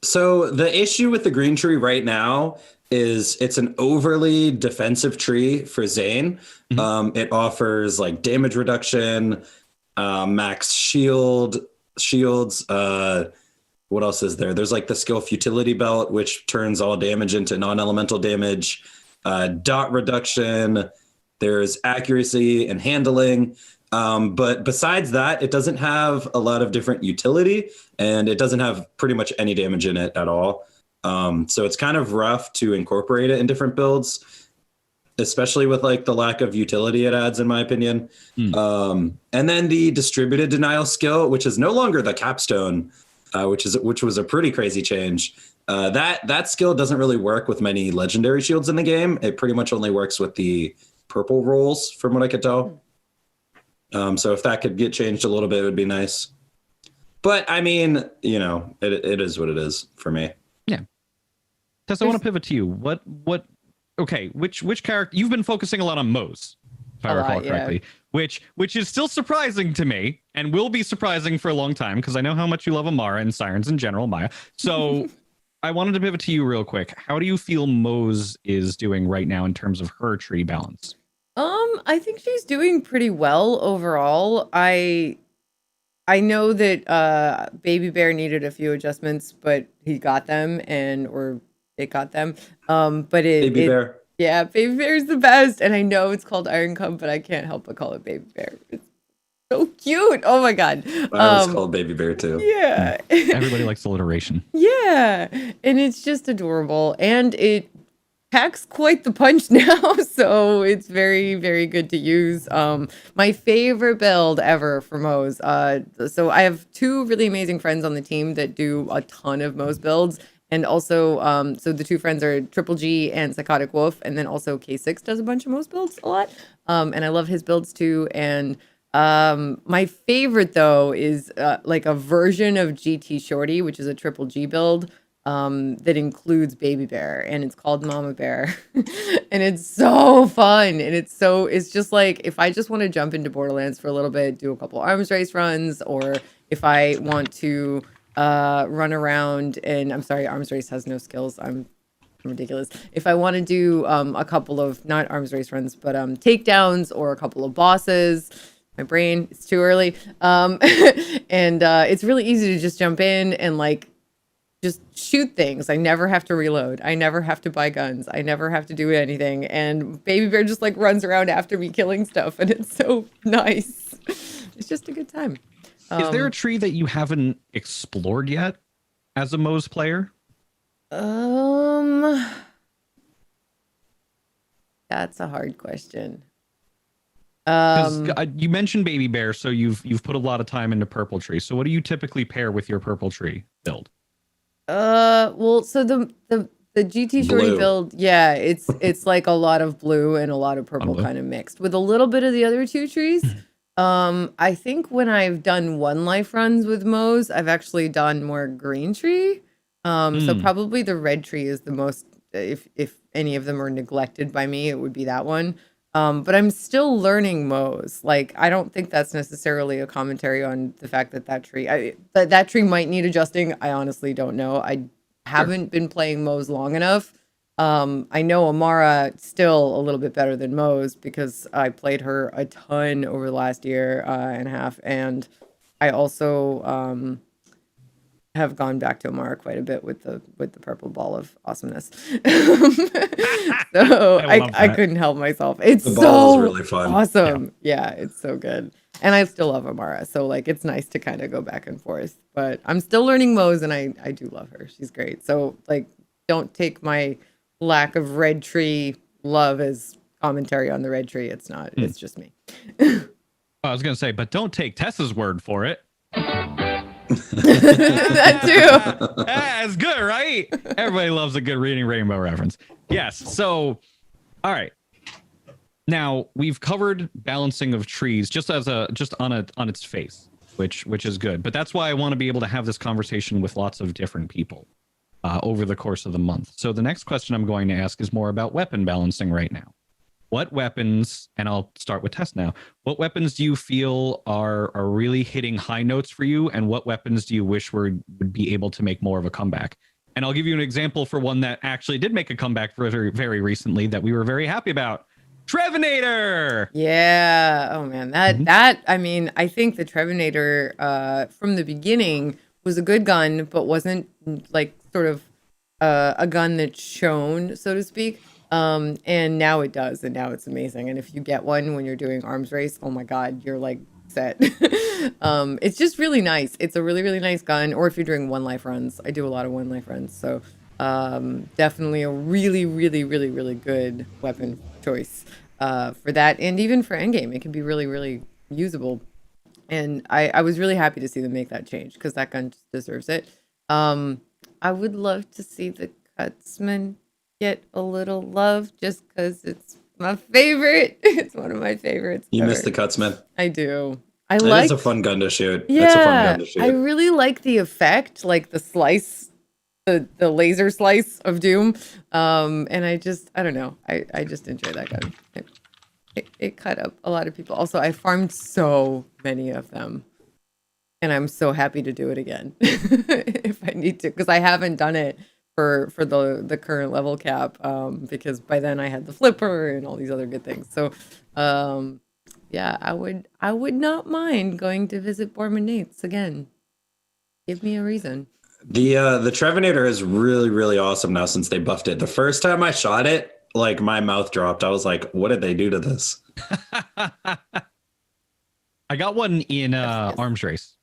[SPEAKER 3] So the issue with the green tree right now is it's an overly defensive tree for Zane. Mm-hmm. It offers like damage reduction, max shields. What else is there? There's like the skill futility belt, which turns all damage into non-elemental damage. Dot reduction. There's accuracy and handling. But besides that, it doesn't have a lot of different utility, and it doesn't have pretty much any damage in it at all. So it's kind of rough to incorporate it in different builds, especially with like the lack of utility it adds, in my opinion. And then the distributed denial skill, which is no longer the capstone, which was a pretty crazy change. That skill doesn't really work with many legendary shields in the game. It pretty much only works with the purple rolls, from what I could tell. So if that could get changed a little bit, it would be nice. But I mean, it is what it is for me.
[SPEAKER 1] Yeah. Tess, I want to pivot to you. Okay, which character? You've been focusing a lot on Moze. if I recall correctly, which is still surprising to me and will be surprising for a long time because I know how much you love Amara and Sirens in general, Maya. So I wanted to pivot to you real quick. How do you feel Mose is doing right now in terms of her tree balance?
[SPEAKER 2] I think she's doing pretty well overall. I know that Baby Bear needed a few adjustments, but he got them or it got them. But
[SPEAKER 3] Baby Bear.
[SPEAKER 2] Yeah, Baby Bear is the best. And I know it's called Iron Cub, but I can't help but call it Baby Bear. It's so cute. Oh my God.
[SPEAKER 3] I was called Baby Bear too.
[SPEAKER 2] Yeah.
[SPEAKER 1] Everybody likes alliteration.
[SPEAKER 2] Yeah. And it's just adorable. And it packs quite the punch now, so it's very, very good to use. My favorite build ever for Mose. So I have two really amazing friends on the team that do a ton of Mose builds, and also, so the two friends are Triple G and Psychotic Wolf, and then also K6 does a bunch of Mose builds a lot, and I love his builds too. And my favorite though is like a version of GT Shorty, which is a Triple G build. That includes Baby Bear, and it's called Mama Bear. And it's so fun, and it's just like, if I just want to jump into Borderlands for a little bit, do a couple arms race runs, or if I want to run around, and I'm sorry, arms race has no skills, I'm ridiculous. If I want to do a couple of, not arms race runs, but takedowns or a couple of bosses, my brain, it's too early, and it's really easy to just jump in and like just shoot things. I never have to reload. I never have to buy guns. I never have to do anything. And Baby Bear just like runs around after me killing stuff, and it's so nice. It's just a good time.
[SPEAKER 1] Is there a tree that you haven't explored yet as a Mose player?
[SPEAKER 2] That's a hard question.
[SPEAKER 1] You mentioned Baby Bear, so you've put a lot of time into Purple Tree. So what do you typically pair with your Purple Tree build?
[SPEAKER 2] Well, so the GT Shorty build, yeah, it's like a lot of blue and a lot of purple kind of mixed with a little bit of the other two trees. I think when I've done one life runs with Mose, I've actually done more green tree. So probably the red tree is the most, if any of them are neglected by me, it would be that one. But I'm still learning Mose. Like, I don't think that's necessarily a commentary on the fact that that tree might need adjusting. I honestly don't know. I haven't been playing Mose long enough. I know Amara still a little bit better than Mose because I played her a ton over the last year and a half. And I also have gone back to Amara quite a bit with the purple ball of awesomeness. So I couldn't help myself. It's the ball is really fun. Awesome. Yeah, it's so good. And I still love Amara. So like it's nice to kind of go back and forth. But I'm still learning Mose, and I do love her. She's great. So like don't take my lack of red tree love as commentary on the red tree. It's not. It's just me.
[SPEAKER 1] I was gonna say, but don't take Tess's word for it.
[SPEAKER 2] That too.
[SPEAKER 1] That's good, right? Everybody loves a good Reading Rainbow reference. Yes. So, all right. Now we've covered balancing of trees just on its face, which is good. But that's why I want to be able to have this conversation with lots of different people over the course of the month. So the next question I'm going to ask is more about weapon balancing right now. What weapons, and I'll start with Tess now, what weapons do you feel are really hitting high notes for you, and what weapons do you wish would be able to make more of a comeback? And I'll give you an example for one that actually did make a comeback very, very recently that we were very happy about. Trevinator!
[SPEAKER 2] Yeah. Oh, man. I mean, I think the Trevinator from the beginning was a good gun, but wasn't like sort of a gun that shone, so to speak. And now it does, and now it's amazing. And if you get one when you're doing arms race, oh my God, you're like set. It's just really nice. It's a really, really nice gun. Or if you're doing one life runs, I do a lot of one life runs. So, definitely a really, really, really, really good weapon choice, for that. And even for endgame, it can be really, really usable. And I was really happy to see them make that change because that gun just deserves it. I would love to see the Cutsman get a little love just because it's my favorite. It's one of my favorites.
[SPEAKER 3] You miss the Cutsman?
[SPEAKER 2] I do.
[SPEAKER 3] It's a fun gun to shoot.
[SPEAKER 2] Yeah,
[SPEAKER 3] it's a fun gun to shoot.
[SPEAKER 2] I really like the effect, like the slice, the laser slice of Doom. And I don't know. I just enjoy that gun. it cut up a lot of people. Also, I farmed so many of them, and I'm so happy to do it again if I need to, because I haven't done it for the current level cap, because by then I had the flipper and all these other good things. So, yeah, I would not mind going to visit Borman Nate's again. Give me a reason.
[SPEAKER 3] The Trevinator is really, really awesome now since they buffed it. The first time I shot it, like my mouth dropped. I was like, what did they do to this?
[SPEAKER 1] I got one in Arms Race,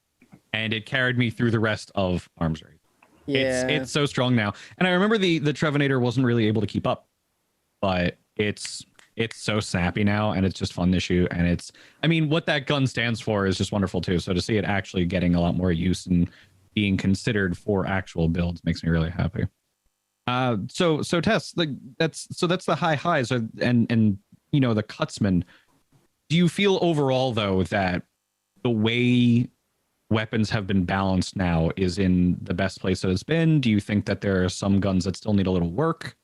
[SPEAKER 1] and it carried me through the rest of Arms Race.
[SPEAKER 2] Yeah.
[SPEAKER 1] It's so strong now. And I remember the Trevinator wasn't really able to keep up, but it's so snappy now, and it's just fun to shoot. And it's, I mean, what that gun stands for is just wonderful too. So to see it actually getting a lot more use and being considered for actual builds makes me really happy. So Tess, like that's the high highs and you know, the Cutsman. Do you feel overall though that the way weapons have been balanced now is in the best place that it's been? Do you think that there are some guns that still need a little work?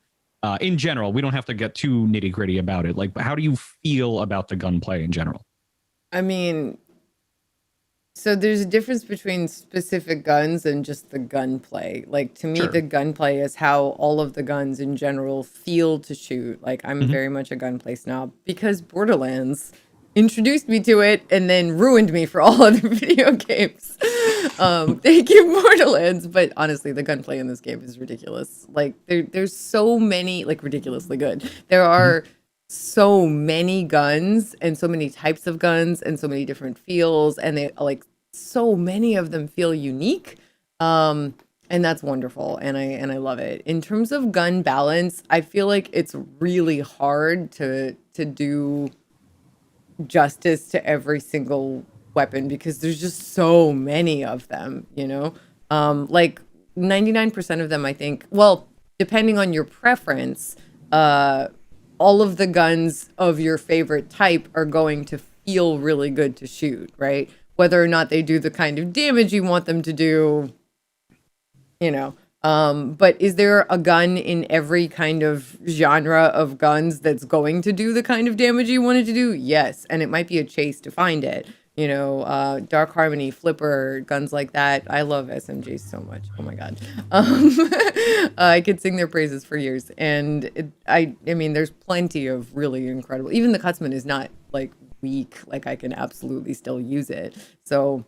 [SPEAKER 1] In general, we don't have to get too nitty gritty about it. Like, how do you feel about the gunplay in general?
[SPEAKER 2] I mean, so there's a difference between specific guns and just the gunplay. Like, to me,
[SPEAKER 1] Sure.
[SPEAKER 2] the gunplay is how all of the guns in general feel to shoot. Like, I'm very much a gunplay snob because Borderlands introduced me to it and then ruined me for all other video games. Thank you, Borderlands. But honestly, the gunplay in this game is ridiculous. Like, there's so many, like, ridiculously good. There are so many guns and so many types of guns and so many different feels, and they like so many of them feel unique, and that's wonderful, and I love it. In terms of gun balance, I feel like it's really hard to do justice to every single weapon because there's just so many of them, you know. Like 99% of them, I think, well, depending on your preference, all of the guns of your favorite type are going to feel really good to shoot, right? Whether or not they do the kind of damage you want them to do, you know. But is there a gun in every kind of genre of guns that's going to do the kind of damage you want it to do? Yes. And it might be a chase to find it. You know, Dark Harmony, Flipper, guns like that. I love SMGs so much. Oh my God. I could sing their praises for years. And I mean, there's plenty of really incredible, even the Cutsman is not like weak. Like I can absolutely still use it. So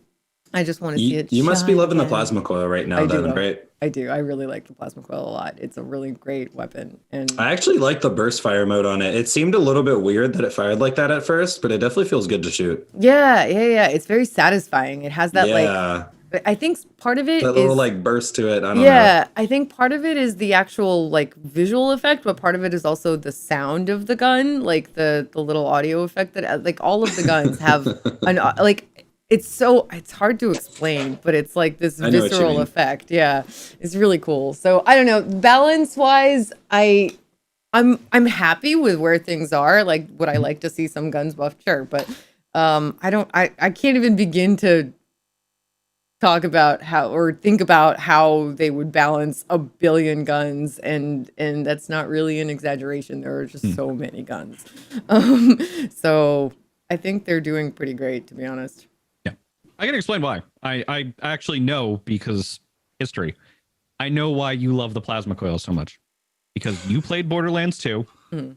[SPEAKER 2] I just want to see it.
[SPEAKER 3] You must be loving
[SPEAKER 2] again.
[SPEAKER 3] the plasma coil right now, then, right?
[SPEAKER 2] I do. I really like the plasma coil a lot. It's a really great weapon. And
[SPEAKER 3] I actually like the burst fire mode on it. It seemed a little bit weird that it fired like that at first, but it definitely feels good to shoot.
[SPEAKER 2] yeah. It's very satisfying. It has that like, I think part of it
[SPEAKER 3] that
[SPEAKER 2] is
[SPEAKER 3] little like burst to it. I don't know.
[SPEAKER 2] I think part of it is the actual like visual effect, but part of it is also the sound of the gun, like the little audio effect that like all of the guns have an like it's hard to explain, but it's like this visceral effect. Yeah, it's really cool. So I don't know, balance wise, I'm happy with where things are. Like, would I like to see some guns buffed? Sure, but I can't even begin to talk about how or think about how they would balance a billion guns, and that's not really an exaggeration. There are just so many guns. So I think they're doing pretty great, to be honest.
[SPEAKER 1] I can explain why. I actually know because history. I know why you love the plasma coil so much. Because you played Borderlands 2,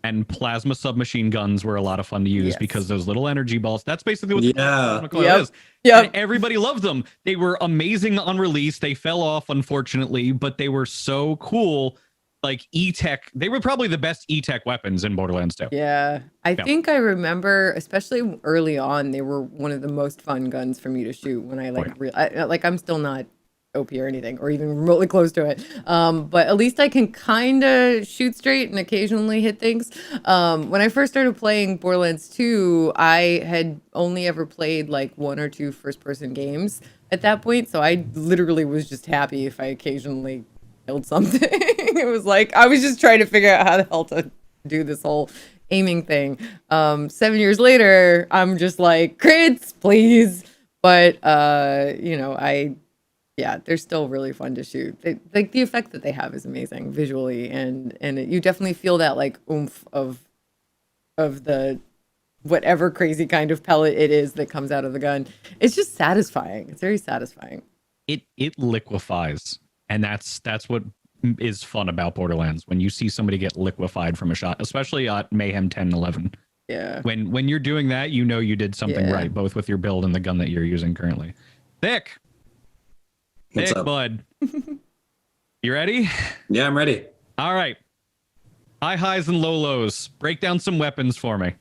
[SPEAKER 1] and plasma submachine guns were a lot of fun to use because those little energy balls, that's basically what the plasma coil is. And everybody loved them. They were amazing on release. They fell off, unfortunately, but they were so cool. Like E-Tech, they were probably the best E-Tech weapons in Borderlands 2.
[SPEAKER 2] Yeah. I think I remember, especially early on, they were one of the most fun guns for me to shoot when I like, I'm still not OP or anything, or even remotely close to it. But at least I can kind of shoot straight and occasionally hit things. When I first started playing Borderlands 2, I had only ever played like 1 or 2 first-person games at that point, so I literally was just happy if I occasionally killed something. It was like I was just trying to figure out how the hell to do this whole aiming thing. 7 years later, I'm just like, crits, please. But you know, they're still really fun to shoot. Like the effect that they have is amazing visually, and you definitely feel that like oomph of the whatever crazy kind of pellet it is that comes out of the gun. It's just satisfying. It's very satisfying.
[SPEAKER 1] It liquefies, and that's what is fun about Borderlands, when you see somebody get liquefied from a shot, especially at Mayhem 10 and 11.
[SPEAKER 2] Yeah.
[SPEAKER 1] When you're doing that, you know you did something right, both with your build and the gun that you're using currently. Thick.
[SPEAKER 3] What's
[SPEAKER 1] Thick,
[SPEAKER 3] up?
[SPEAKER 1] bud. You ready?
[SPEAKER 3] Yeah, I'm ready.
[SPEAKER 1] All right. High highs and low lows. Break down some weapons for me.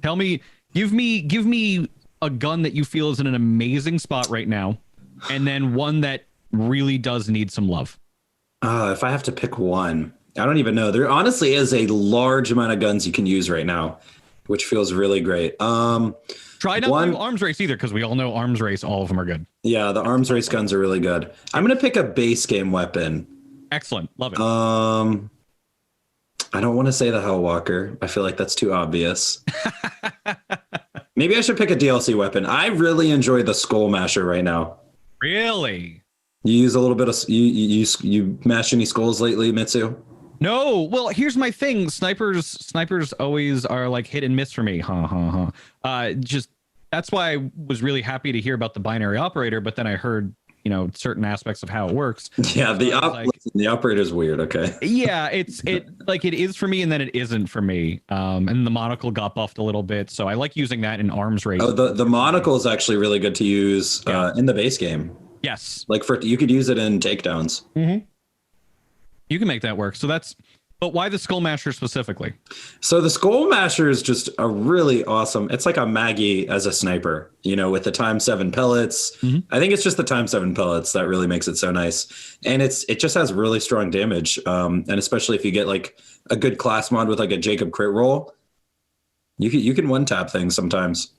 [SPEAKER 1] Tell me, give me a gun that you feel is in an amazing spot right now, and then one that really does need some love.
[SPEAKER 3] If I have to pick one, I don't even know. There honestly is a large amount of guns you can use right now, which feels really great.
[SPEAKER 1] Try not to do arms race either, because we all know arms race, all of them are good.
[SPEAKER 3] Yeah, the arms race guns are really good. I'm gonna pick a base game weapon.
[SPEAKER 1] Excellent. Love it.
[SPEAKER 3] I don't want to say the Hellwalker. I feel like that's too obvious. Maybe I should pick a DLC weapon. I really enjoy the Skull Masher right now.
[SPEAKER 1] Really?
[SPEAKER 3] You use a little bit of you mash any skulls lately, Mitsu?
[SPEAKER 1] No. Well, here's my thing. Snipers always are like hit and miss for me. Just that's why I was really happy to hear about the binary operator, but then I heard, certain aspects of how it works.
[SPEAKER 3] Yeah, the operator's weird. Okay.
[SPEAKER 1] Yeah, it is for me, and then it isn't for me. And the monocle got buffed a little bit, so I like using that in arms race.
[SPEAKER 3] Oh, the monocle is actually really good to use in the base game.
[SPEAKER 1] Yes.
[SPEAKER 3] Like you could use it in takedowns.
[SPEAKER 1] Mm-hmm. You can make that work. But why the Skull Masher specifically?
[SPEAKER 3] So the Skull Masher is just a really awesome. It's like a Maggie as a sniper, with the ×7 pellets. Mm-hmm. I think it's just the ×7 pellets that really makes it so nice. And it just has really strong damage. And especially if you get like a good class mod with like a Jacob crit roll, you can one tap things sometimes.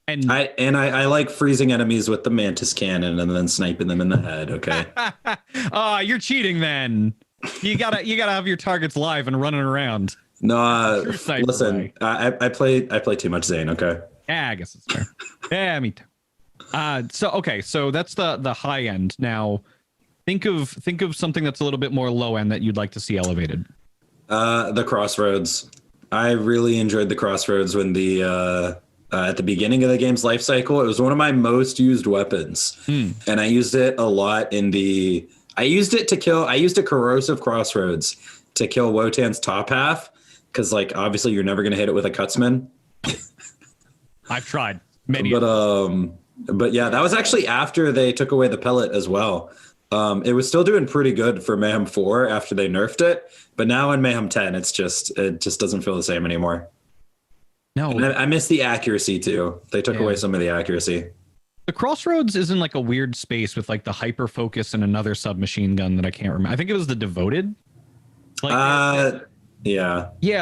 [SPEAKER 3] And I like freezing enemies with the Mantis Cannon and then sniping them in the head. Okay.
[SPEAKER 1] Oh, you're cheating then. You gotta have your targets live and running around.
[SPEAKER 3] No, listen, I play too much Zane. Okay.
[SPEAKER 1] Yeah, I guess it's fair. Yeah, me too. So that's the high end. Now, think of something that's a little bit more low end that you'd like to see elevated.
[SPEAKER 3] The Crossroads. I really enjoyed the Crossroads when at the beginning of the game's life cycle. It was one of my most used weapons, and I used it a lot I used a corrosive Crossroads to kill Wotan's top half, because obviously you're never going to hit it with a Cutsman.
[SPEAKER 1] I've tried many.
[SPEAKER 3] But yeah, that was actually after they took away the pellet as well. It was still doing pretty good for Mayhem 4 after they nerfed it, but now in Mayhem 10, it just doesn't feel the same anymore. No, and I miss the accuracy too. They took away some of the accuracy.
[SPEAKER 1] The Crossroads is in like a weird space with like the hyper focus and another submachine gun that I can't remember. I think it was the Devoted. Yeah,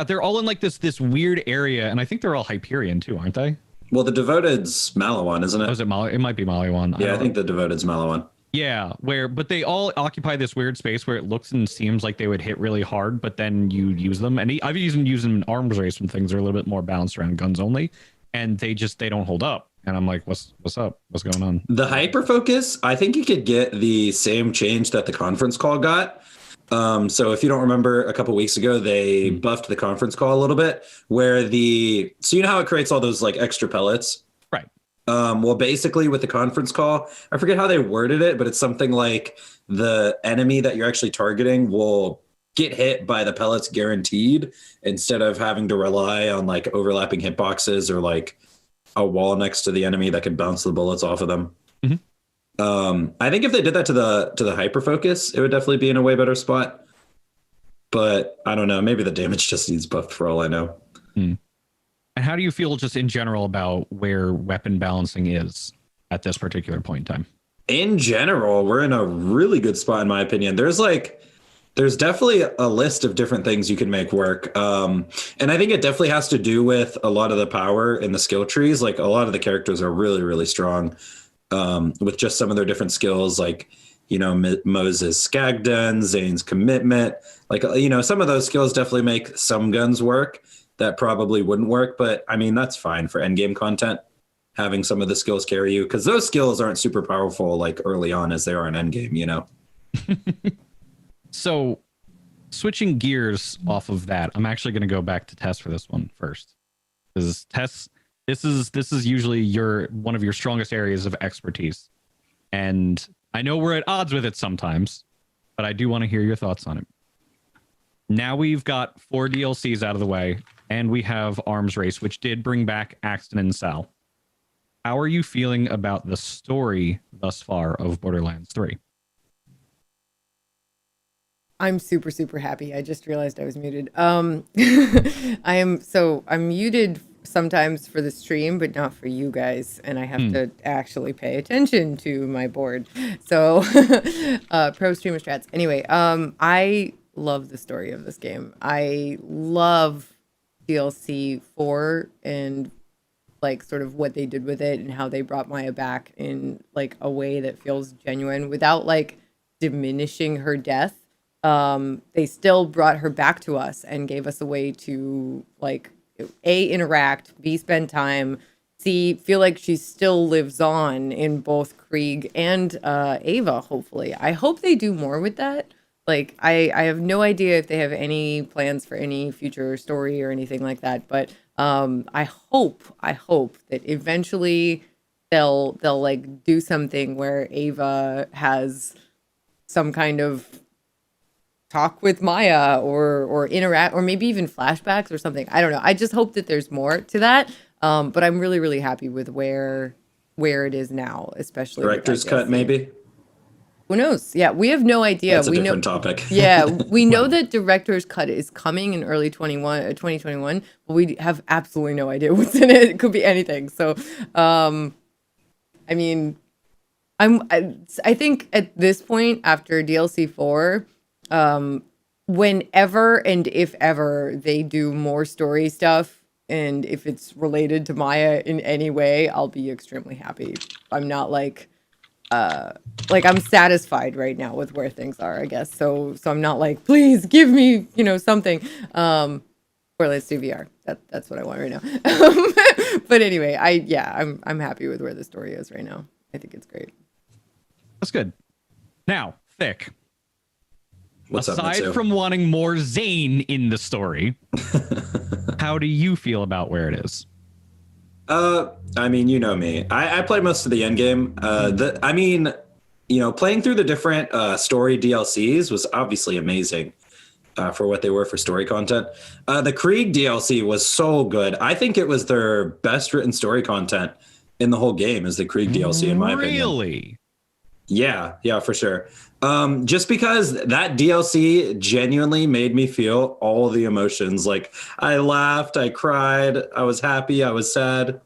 [SPEAKER 1] they're all in like this weird area, and I think they're all Hyperion too, aren't they?
[SPEAKER 3] Well, the Devoted's Malawan, isn't it?
[SPEAKER 1] Oh, is it It might be Malawan.
[SPEAKER 3] Yeah, I think the Devoted's Malawan.
[SPEAKER 1] Yeah, but they all occupy this weird space where it looks and seems like they would hit really hard, but then you use them. And I've even used them in arms race when things are a little bit more balanced around guns only, and they don't hold up. And I'm like, what's up? What's going on?
[SPEAKER 3] The hyper focus, I think you could get the same change that the conference call got. So if you don't remember, a couple weeks ago, they buffed the conference call a little bit, where so you know how it creates all those like extra pellets?
[SPEAKER 1] Right.
[SPEAKER 3] Well, basically with the conference call, I forget how they worded it, but it's something like the enemy that you're actually targeting will get hit by the pellets guaranteed, instead of having to rely on like overlapping hitboxes or like a wall next to the enemy that could bounce the bullets off of them. Mm-hmm. I think if they did that to the hyper focus, it would definitely be in a way better spot. But I don't know. Maybe the damage just needs buffed for all I know.
[SPEAKER 1] And how do you feel just in general about where weapon balancing is at this particular point in time?
[SPEAKER 3] In general, we're in a really good spot, in my opinion. There's definitely a list of different things you can make work. And I think it definitely has to do with a lot of the power in the skill trees. Like a lot of the characters are really, really strong with just some of their different skills, like, Moses' Skagden, Zane's Commitment. Like, some of those skills definitely make some guns work that probably wouldn't work. But I mean, that's fine for endgame content, having some of the skills carry you, because those skills aren't super powerful like early on as they are in endgame, So switching gears off of that, I'm actually going to go back to Tess for this one first.
[SPEAKER 1] Because Tess, this is usually one of your strongest areas of expertise, and I know we're at odds with it sometimes, but I do want to hear your thoughts on it. Now we've got 4 DLCs out of the way, and we have Arms Race, which did bring back Axton and Sal. How are you feeling about the story thus far of Borderlands 3?
[SPEAKER 2] I'm super, super happy. I just realized I was muted. I'm muted sometimes for the stream, but not for you guys. And I have to actually pay attention to my board. So pro streamer strats. Anyway, I love the story of this game. I love DLC 4 and like sort of what they did with it and how they brought Maya back in like a way that feels genuine without like diminishing her death. They still brought her back to us and gave us a way to like A, interact, B, spend time, C, feel like she still lives on in both Krieg and Ava, hopefully. I hope they do more with that. Like, I have no idea if they have any plans for any future story or anything like that, but I hope that eventually they'll like do something where Ava has some kind of talk with Maya or interact, or maybe even flashbacks or something. I don't know. I just hope that there's more to that. But I'm really, really happy with where it is now, especially
[SPEAKER 3] director's cut, maybe.
[SPEAKER 2] Who knows? Yeah, we have no idea.
[SPEAKER 3] That's a different topic.
[SPEAKER 2] Yeah, we know that director's cut is coming in early 2021, but we have absolutely no idea what's in it. It could be anything. So, I mean, I think at this point after DLC 4, whenever and if ever they do more story stuff, and if it's related to Maya in any way, I'll be extremely happy. I'm not like I'm satisfied right now with where things are, I guess. So I'm not like, please give me, something. Borderlands 2 VR. That's what I want right now. But anyway, I'm happy with where the story is right now. I think it's great.
[SPEAKER 1] That's good. Now, Thick.
[SPEAKER 3] What's up,
[SPEAKER 1] aside
[SPEAKER 3] Mitsu?
[SPEAKER 1] from wanting more Zane in the story, how do you feel about where it is?
[SPEAKER 3] I mean, you know me. I played most of the end game. Playing through the different story DLCs was obviously amazing for what they were for story content. The Krieg DLC was so good. I think it was their best written story content in the whole game is the Krieg DLC, in my opinion.
[SPEAKER 1] Really?
[SPEAKER 3] Yeah, for sure. Just because that DLC genuinely made me feel all the emotions. Like I laughed, I cried, I was happy, I was sad.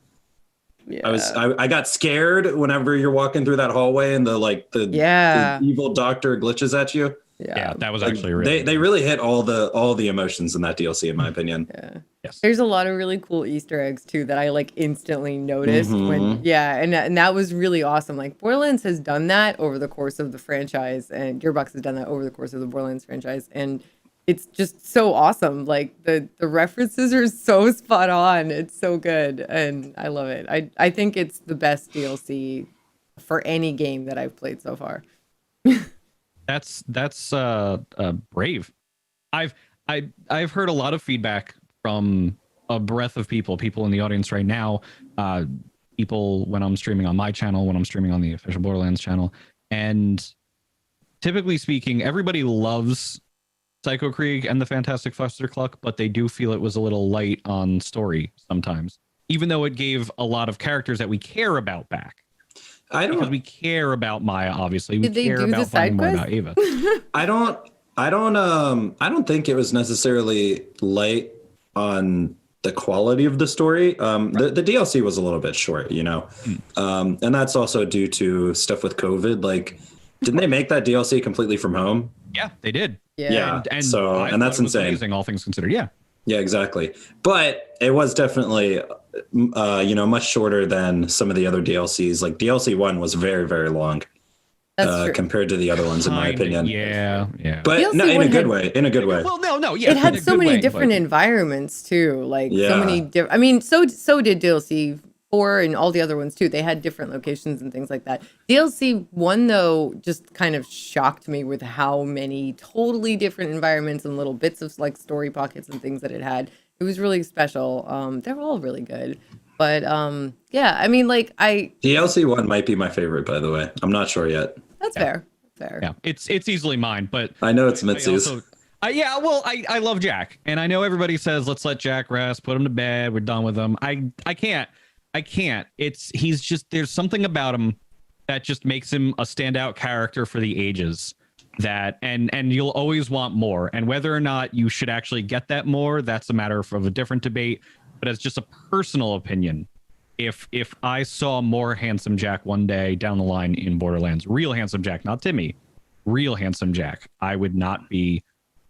[SPEAKER 3] Yeah. I got scared whenever you're walking through that hallway and the evil doctor glitches at you.
[SPEAKER 1] Yeah, that was actually really
[SPEAKER 3] they really hit all the emotions in that DLC, in my opinion.
[SPEAKER 2] Yeah.
[SPEAKER 1] Yes.
[SPEAKER 2] There's a lot of really cool Easter eggs too that I like instantly noticed and that was really awesome. Like Borderlands has done that over the course of the franchise, and Gearbox has done that over the course of the Borderlands franchise, and it's just so awesome. Like the references are so spot on. It's so good, and I love it. I think it's the best DLC for any game that I've played so far.
[SPEAKER 1] That's brave. I've heard a lot of feedback from a breadth of people in the audience right now, people when I'm streaming on my channel, when I'm streaming on the official Borderlands channel, and typically speaking, everybody loves Psycho Krieg and the Fantastic Cluck, but they do feel it was a little light on story sometimes, even though it gave a lot of characters that we care about back. Because we care about Maya, obviously. We care about finding more about Ava.
[SPEAKER 3] I don't think it was necessarily light on the quality of the story. The DLC was a little bit short, and that's also due to stuff with COVID. Like, didn't they make that DLC completely from home?
[SPEAKER 1] Yeah, they did.
[SPEAKER 3] Yeah.
[SPEAKER 1] And
[SPEAKER 3] that's insane.
[SPEAKER 1] Amazing, all things considered. Yeah.
[SPEAKER 3] Yeah, exactly. But it was definitely, much shorter than some of the other DLCs. Like DLC 1 was very, very long compared to the other ones, in my opinion.
[SPEAKER 1] Yeah.
[SPEAKER 3] But
[SPEAKER 2] DLC
[SPEAKER 3] no, in a good way.
[SPEAKER 1] Well, no, yeah.
[SPEAKER 2] It had so many different environments too. Like so many different. I mean, so did DLC 4 and all the other ones too. They had different locations and things like that. DLC 1 though just kind of shocked me with how many totally different environments and little bits of like story pockets and things that it had. It was really special. They're all really good. But yeah, I mean, like
[SPEAKER 3] DLC 1 might be my favorite, by the way. I'm not sure yet.
[SPEAKER 2] That's fair. Fair.
[SPEAKER 1] Yeah, it's easily mine, but
[SPEAKER 3] I know it's Mitsu's.
[SPEAKER 1] Yeah, well, I love Jack, and I know everybody says let's let Jack rest, put him to bed, we're done with him. I can't. He's just, there's something about him that just makes him a standout character for the ages. That and you'll always want more, and whether or not you should actually get that more, that's a matter of a different debate. But as just a personal opinion, if I saw more handsome Jack one day down the line in Borderlands, real handsome Jack, not Timmy, real handsome Jack, I would not be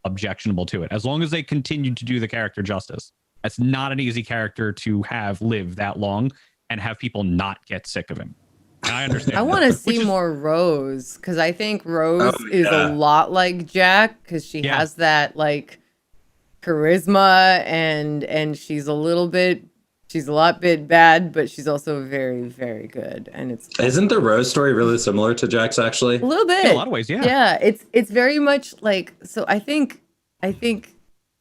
[SPEAKER 1] objectionable to it, as long as they continue to do the character justice. That's not an easy character to have live that long and have people not get sick of him. And I understand.
[SPEAKER 2] I want to see more Rose, because I think Rose is a lot like Jack, because she has that like charisma and she's a lot bit bad, but she's also very, very good. And
[SPEAKER 3] isn't the Rose story really similar to Jack's actually?
[SPEAKER 2] A little bit.
[SPEAKER 1] In a lot of ways, yeah.
[SPEAKER 2] Yeah, it's very much like, so I think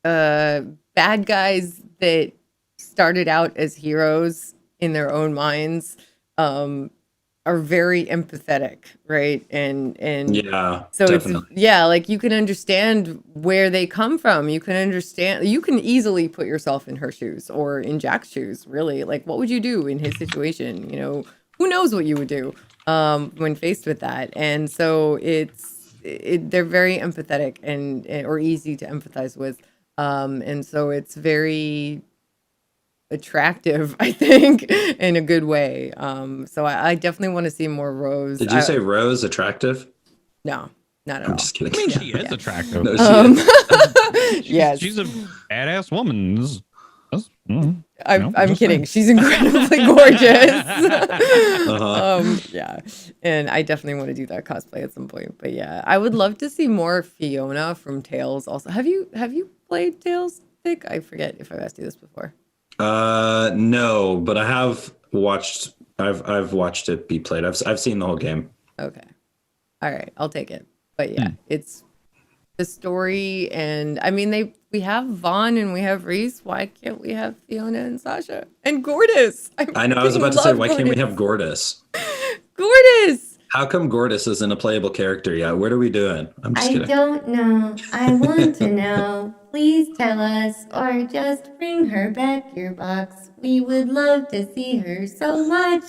[SPEAKER 2] bad guys that started out as heroes in their own minds are very empathetic, right? And
[SPEAKER 3] yeah,
[SPEAKER 2] so
[SPEAKER 3] definitely.
[SPEAKER 2] it's like you can understand where they come from. You can easily put yourself in her shoes or in Jack's shoes, really. Like, what would you do in his situation? You know, who knows what you would do when faced with that. And so they're very empathetic and or easy to empathize with. And so it's very attractive, I think, in a good way. So I definitely want to see more Rose.
[SPEAKER 3] Did you say Rose attractive?
[SPEAKER 2] No, not at all.
[SPEAKER 3] I'm just kidding.
[SPEAKER 1] I mean, she is attractive.
[SPEAKER 3] No, she is.
[SPEAKER 2] Yes,
[SPEAKER 1] she's a badass woman.
[SPEAKER 2] I'm kidding. She's incredibly gorgeous. Yeah, and I definitely want to do that cosplay at some point. But yeah, I would love to see more Fiona from Tales. Also, have you played Tales, Thick? I forget if I've asked you this before.
[SPEAKER 3] No, but I have watched. I've watched it be played. I've seen the whole game.
[SPEAKER 2] Okay, all right, I'll take it. But yeah, it's the story, and I mean we have Vaughn and we have Reese. Why can't we have Fiona and Sasha and Gordis?
[SPEAKER 3] I know. I was about to say, why can't we have Gordis?
[SPEAKER 2] Gordis.
[SPEAKER 3] How come Gordis isn't a playable character yet? What are we doing? I'm just kidding.
[SPEAKER 4] I don't know. I want to know. Please tell us, or just bring her back, Gearbox. We would love to see her so much.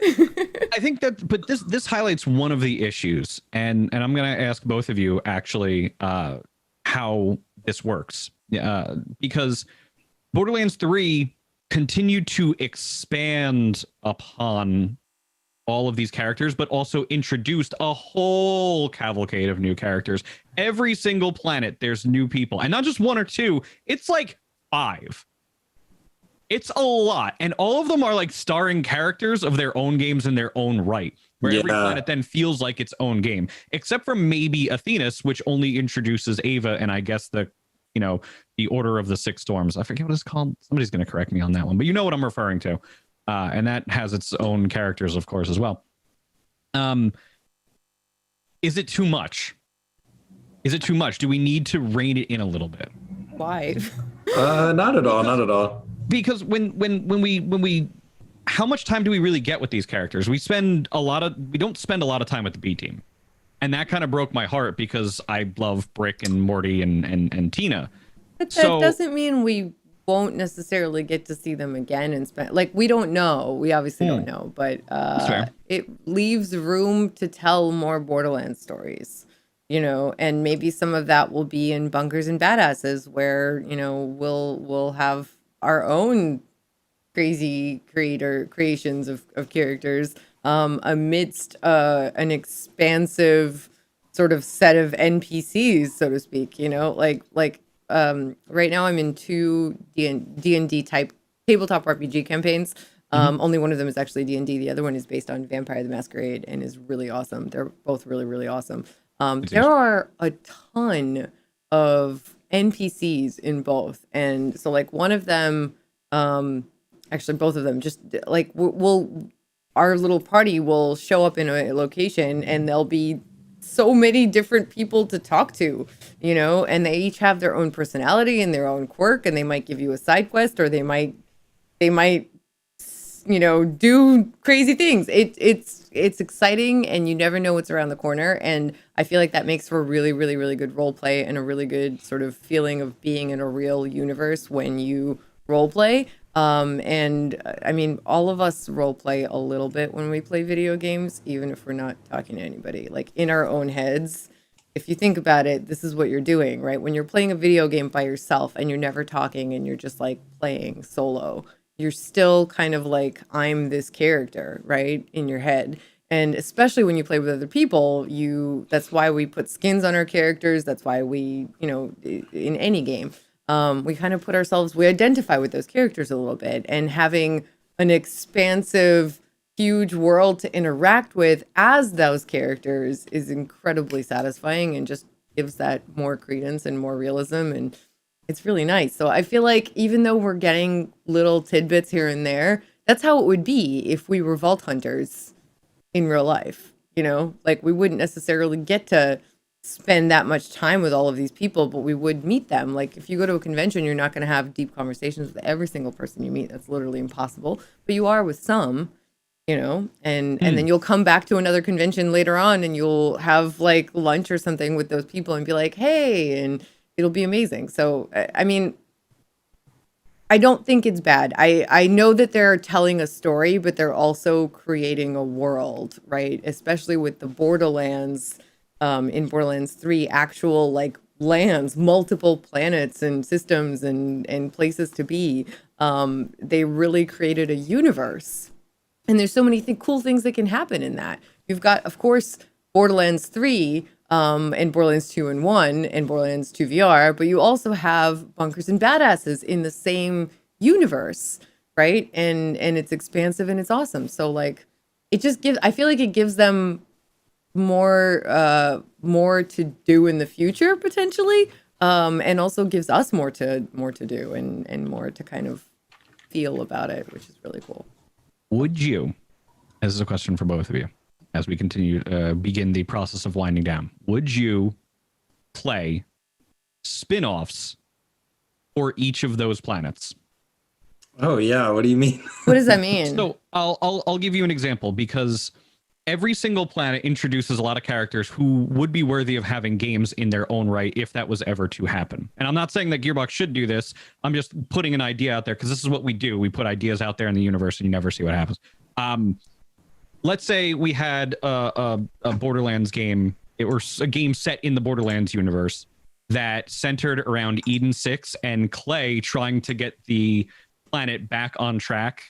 [SPEAKER 1] I think that, but this highlights one of the issues, and I'm going to ask both of you actually how this works, because Borderlands 3 continued to expand upon all of these characters, but also introduced a whole cavalcade of new characters. Every single planet, there's new people, and not just one or two. It's like 5. It's a lot, and all of them are like starring characters of their own games in their own right, where every planet then feels like its own game, except for maybe Athenas, which only introduces Ava and I guess the Order of the Six Storms. I forget what it's called. Somebody's going to correct me on that one, but you know what I'm referring to. And that has its own characters, of course, as well. Is it too much? Do we need to rein it in a little bit?
[SPEAKER 2] Why?
[SPEAKER 3] Not at all. Not at all.
[SPEAKER 1] Because when we how much time do we really get with these characters? We don't spend a lot of time with the B team. And that kind of broke my heart because I love Brick and Morty and Tina.
[SPEAKER 2] But that doesn't mean we won't necessarily get to see them again and spend, like, we don't know. We obviously don't know, but it leaves room to tell more Borderlands stories, and maybe some of that will be in Bunkers and Badasses, where, we'll have our own crazy creations of characters amidst an expansive sort of set of NPCs, so to speak, right now I'm in 2 D&D type tabletop RPG campaigns. Only one of them is actually D&D. The other one is based on Vampire the Masquerade and is really awesome. They're both really, really awesome. There are a ton of NPCs in both. And so like one of them, actually both of them, just like our little party will show up in a location and there'll be so many different people to talk to, you know, and they each have their own personality and their own quirk, and they might give you a side quest, or they might, you know, do crazy things. It's exciting, and you never know what's around the corner. And I feel like that makes for a really, really, really good role play and a really good sort of feeling of being in a real universe when you role play. And I mean, all of us role play a little bit when we play video games, even if we're not talking to anybody, like in our own heads. If you think about it, this is what you're doing, right? When you're playing a video game by yourself and you're never talking and you're just like playing solo, you're still kind of like, I'm this character, right? In your head. And especially when you play with other people, that's why we put skins on our characters. That's why we, you know, in any game, we kind of we identify with those characters a little bit, and having an expansive, huge world to interact with as those characters is incredibly satisfying and just gives that more credence and more realism. And it's really nice. So I feel like even though we're getting little tidbits here and there, that's how it would be if we were Vault Hunters in real life. You know, like we wouldn't necessarily get to spend that much time with all of these people, but we would meet them. Like if you go to a convention, you're not going to have deep conversations with every single person you meet. That's literally impossible. But you are with some, you know, and then you'll come back to another convention later on and you'll have like lunch or something with those people and be like, hey, and it'll be amazing. So, I mean, I don't think it's bad. I know that they're telling a story, but they're also creating a world, right? Especially with the Borderlands, in Borderlands 3, actual like lands, multiple planets and systems and places to be. They really created a universe. And there's so many cool things that can happen in that. You've got, of course, Borderlands 3, and Borderlands 2 and 1 and Borderlands 2 VR, but you also have Bunkers and Badasses in the same universe, right? And it's expansive and it's awesome. So like it just I feel like it gives them more to do in the future potentially, and also gives us more to do and more to kind of feel about it, which is really cool.
[SPEAKER 1] Would you, this is a question for both of you as we continue to begin the process of winding down, would you play spin-offs for each of those planets?
[SPEAKER 3] Oh yeah, what do you mean?
[SPEAKER 2] What does that mean?
[SPEAKER 1] So I'll give you an example, because every single planet introduces a lot of characters who would be worthy of having games in their own right if that was ever to happen. And I'm not saying that Gearbox should do this. I'm just putting an idea out there because this is what we do. We put ideas out there in the universe and you never see what happens. Let's say we had a Borderlands game, or a game set in the Borderlands universe that centered around Eden 6 and Clay trying to get the planet back on track,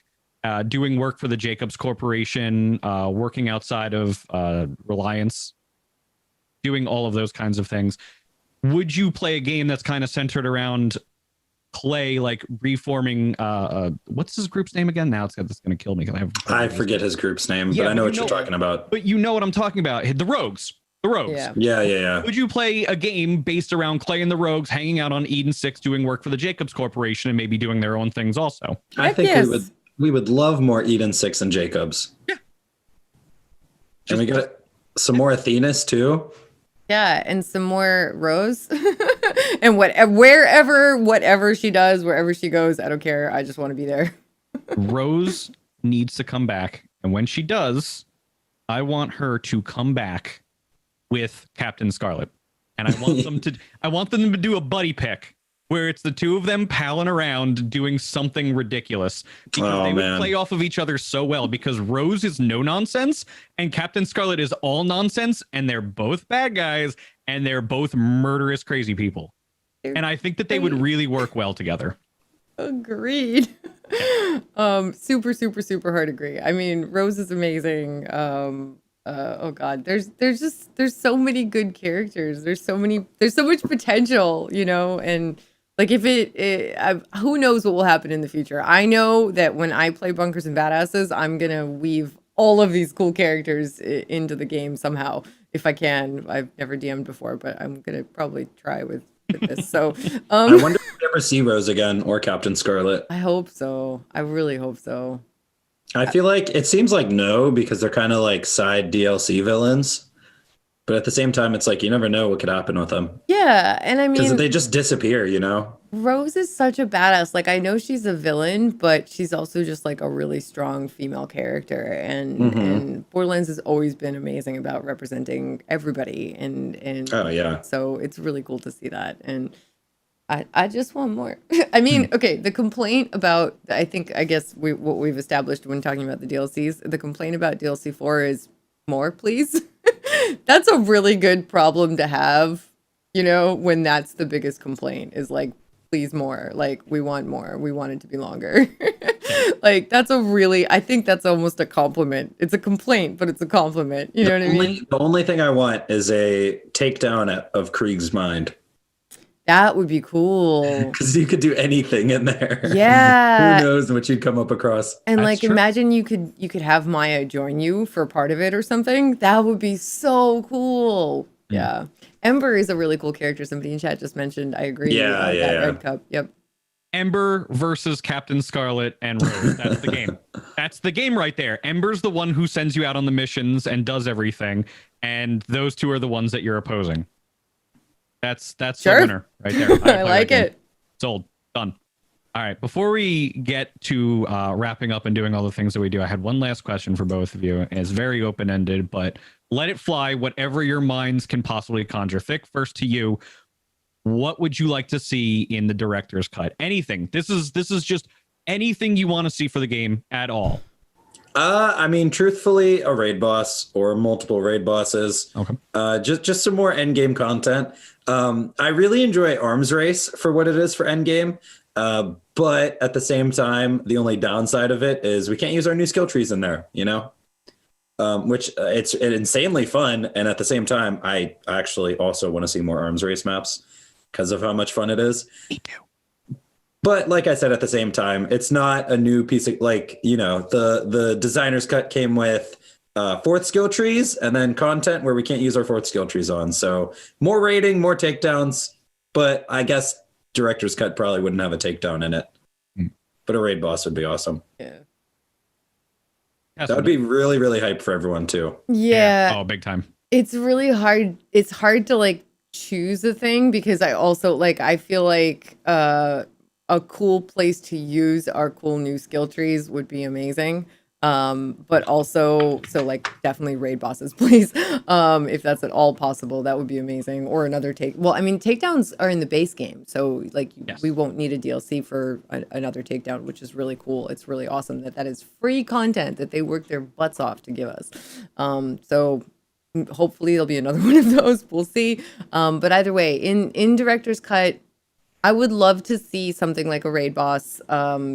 [SPEAKER 1] doing work for the Jacobs Corporation, working outside of Reliance, doing all of those kinds of things. Would you play a game that's kind of centered around Clay, like reforming, what's his group's name again? Now it's going to kill me because
[SPEAKER 3] I forget his group's name, but I know what you're talking about.
[SPEAKER 1] But you know what I'm talking about. The Rogues. The Rogues.
[SPEAKER 3] Yeah.
[SPEAKER 1] Would you play a game based around Clay and the Rogues hanging out on Eden 6, doing work for the Jacobs Corporation and maybe doing their own things also?
[SPEAKER 3] I think we would love more Eden 6 and Jacobs. Yeah. And we got some more Athenas too.
[SPEAKER 2] Yeah, and some more Rose. And whatever she does, wherever she goes, I don't care. I just want to be there.
[SPEAKER 1] Rose needs to come back. And when she does, I want her to come back with Captain Scarlet. And I want them to do a buddy pick where it's the two of them palling around doing something ridiculous, because they would play off of each other so well, because Rose is no nonsense and Captain Scarlet is all nonsense, and they're both bad guys and they're both murderous crazy people. And I think that they would really work well together.
[SPEAKER 2] Agreed. Super, super, super hard agree. I mean, Rose is amazing. Oh God, there's so many good characters. There's so much potential, you know, and like if who knows what will happen in the future. I know that when I play Bunkers and Badasses, I'm going to weave all of these cool characters into the game somehow, if I can. I've never DM'd before, but I'm going to probably try with Goodness. So
[SPEAKER 3] I wonder if we ever see Rose again or Captain Scarlet.
[SPEAKER 2] I hope so. I really hope so.
[SPEAKER 3] I feel like it seems like no, because they're kind of like side DLC villains. But at the same time, it's like you never know what could happen with them.
[SPEAKER 2] Yeah, and I
[SPEAKER 3] Because
[SPEAKER 2] mean,
[SPEAKER 3] they just disappear, you know?
[SPEAKER 2] Rose is such a badass. Like, I know she's a villain, but she's also just like a really strong female character. And Borderlands has always been amazing about representing everybody. And
[SPEAKER 3] Oh, yeah.
[SPEAKER 2] so it's really cool to see that. And I just want more. I mean, okay, the complaint about, I guess what we've established when talking about the DLCs, the complaint about DLC 4 is more, please. That's a really good problem to have, you know, when that's the biggest complaint is like, please more. Like, we want more. We want it to be longer. Like, I think that's almost a compliment. It's a complaint, but it's a compliment. You know what I mean?
[SPEAKER 3] The only thing I want is a takedown of Krieg's mind.
[SPEAKER 2] That would be cool.
[SPEAKER 3] Because you could do anything in there.
[SPEAKER 2] Yeah.
[SPEAKER 3] Who knows what you'd come up across.
[SPEAKER 2] And
[SPEAKER 1] That's
[SPEAKER 2] like,
[SPEAKER 1] true.
[SPEAKER 2] imagine you could have Maya join you for part of it or something. That would be so cool. Yeah. Ember is a really cool character. Somebody in chat just mentioned. I agree.
[SPEAKER 3] Yeah,
[SPEAKER 2] That Red Cup. Yep.
[SPEAKER 1] Ember versus Captain Scarlet and Rose. That's the game. That's the game right there. Ember's the one who sends you out on the missions and does everything, and those two are the ones that you're opposing. That's
[SPEAKER 2] Sure.
[SPEAKER 1] the winner right there.
[SPEAKER 2] I like it.
[SPEAKER 1] Sold. Done. All right. Before we get to wrapping up and doing all the things that we do, I had one last question for both of you. It's very open-ended, but let it fly. Whatever your minds can possibly conjure. Thick, first to you. What would you like to see in the director's cut? Anything. This is just anything you want to see for the game at all.
[SPEAKER 3] I mean, truthfully, a raid boss or multiple raid bosses.
[SPEAKER 1] Okay.
[SPEAKER 3] Just some more endgame content. I really enjoy Arms Race for what it is for endgame. But at the same time, the only downside of it is we can't use our new skill trees in there, you know? Which it's insanely fun. And at the same time, I actually also want to see more Arms Race maps because of how much fun it is.
[SPEAKER 1] Me too.
[SPEAKER 3] But like I said, at the same time, it's not a new piece of, like, you know, the designer's cut came with fourth skill trees and then content where we can't use our fourth skill trees on. So more raiding, more takedowns. But I guess director's cut probably wouldn't have a takedown in it. But a raid boss would be awesome.
[SPEAKER 2] Yeah.
[SPEAKER 3] That would be really, really hype for everyone too.
[SPEAKER 2] Yeah.
[SPEAKER 1] Oh, big time.
[SPEAKER 2] It's really hard. It's hard to like choose a thing because I also like, I feel like a cool place to use our cool new skill trees would be amazing. But also, so like definitely raid bosses, please. If that's at all possible, that would be amazing. Or another well, I mean, takedowns are in the base game. So like
[SPEAKER 1] Yes.
[SPEAKER 2] we won't need a DLC for another takedown, which is really cool. It's really awesome that is free content that they work their butts off to give us. So hopefully there'll be another one of those. We'll see. But either way, in director's cut, I would love to see something like a raid boss,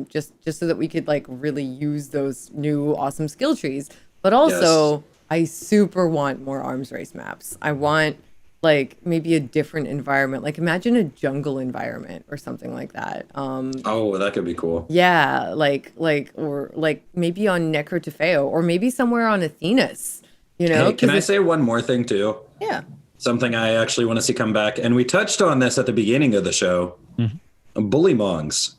[SPEAKER 2] just so that we could like really use those new awesome skill trees. But also, yes. I super want more arms race maps. I want like maybe a different environment. Like imagine a jungle environment or something like that.
[SPEAKER 3] Oh, that could be cool.
[SPEAKER 2] Yeah, or maybe on Necrotafeo or maybe somewhere on Athenas. You know?
[SPEAKER 3] Hey, can I say one more thing too?
[SPEAKER 2] Yeah.
[SPEAKER 3] Something I actually want to see come back, and we touched on this at the beginning of the show. Bully mongs.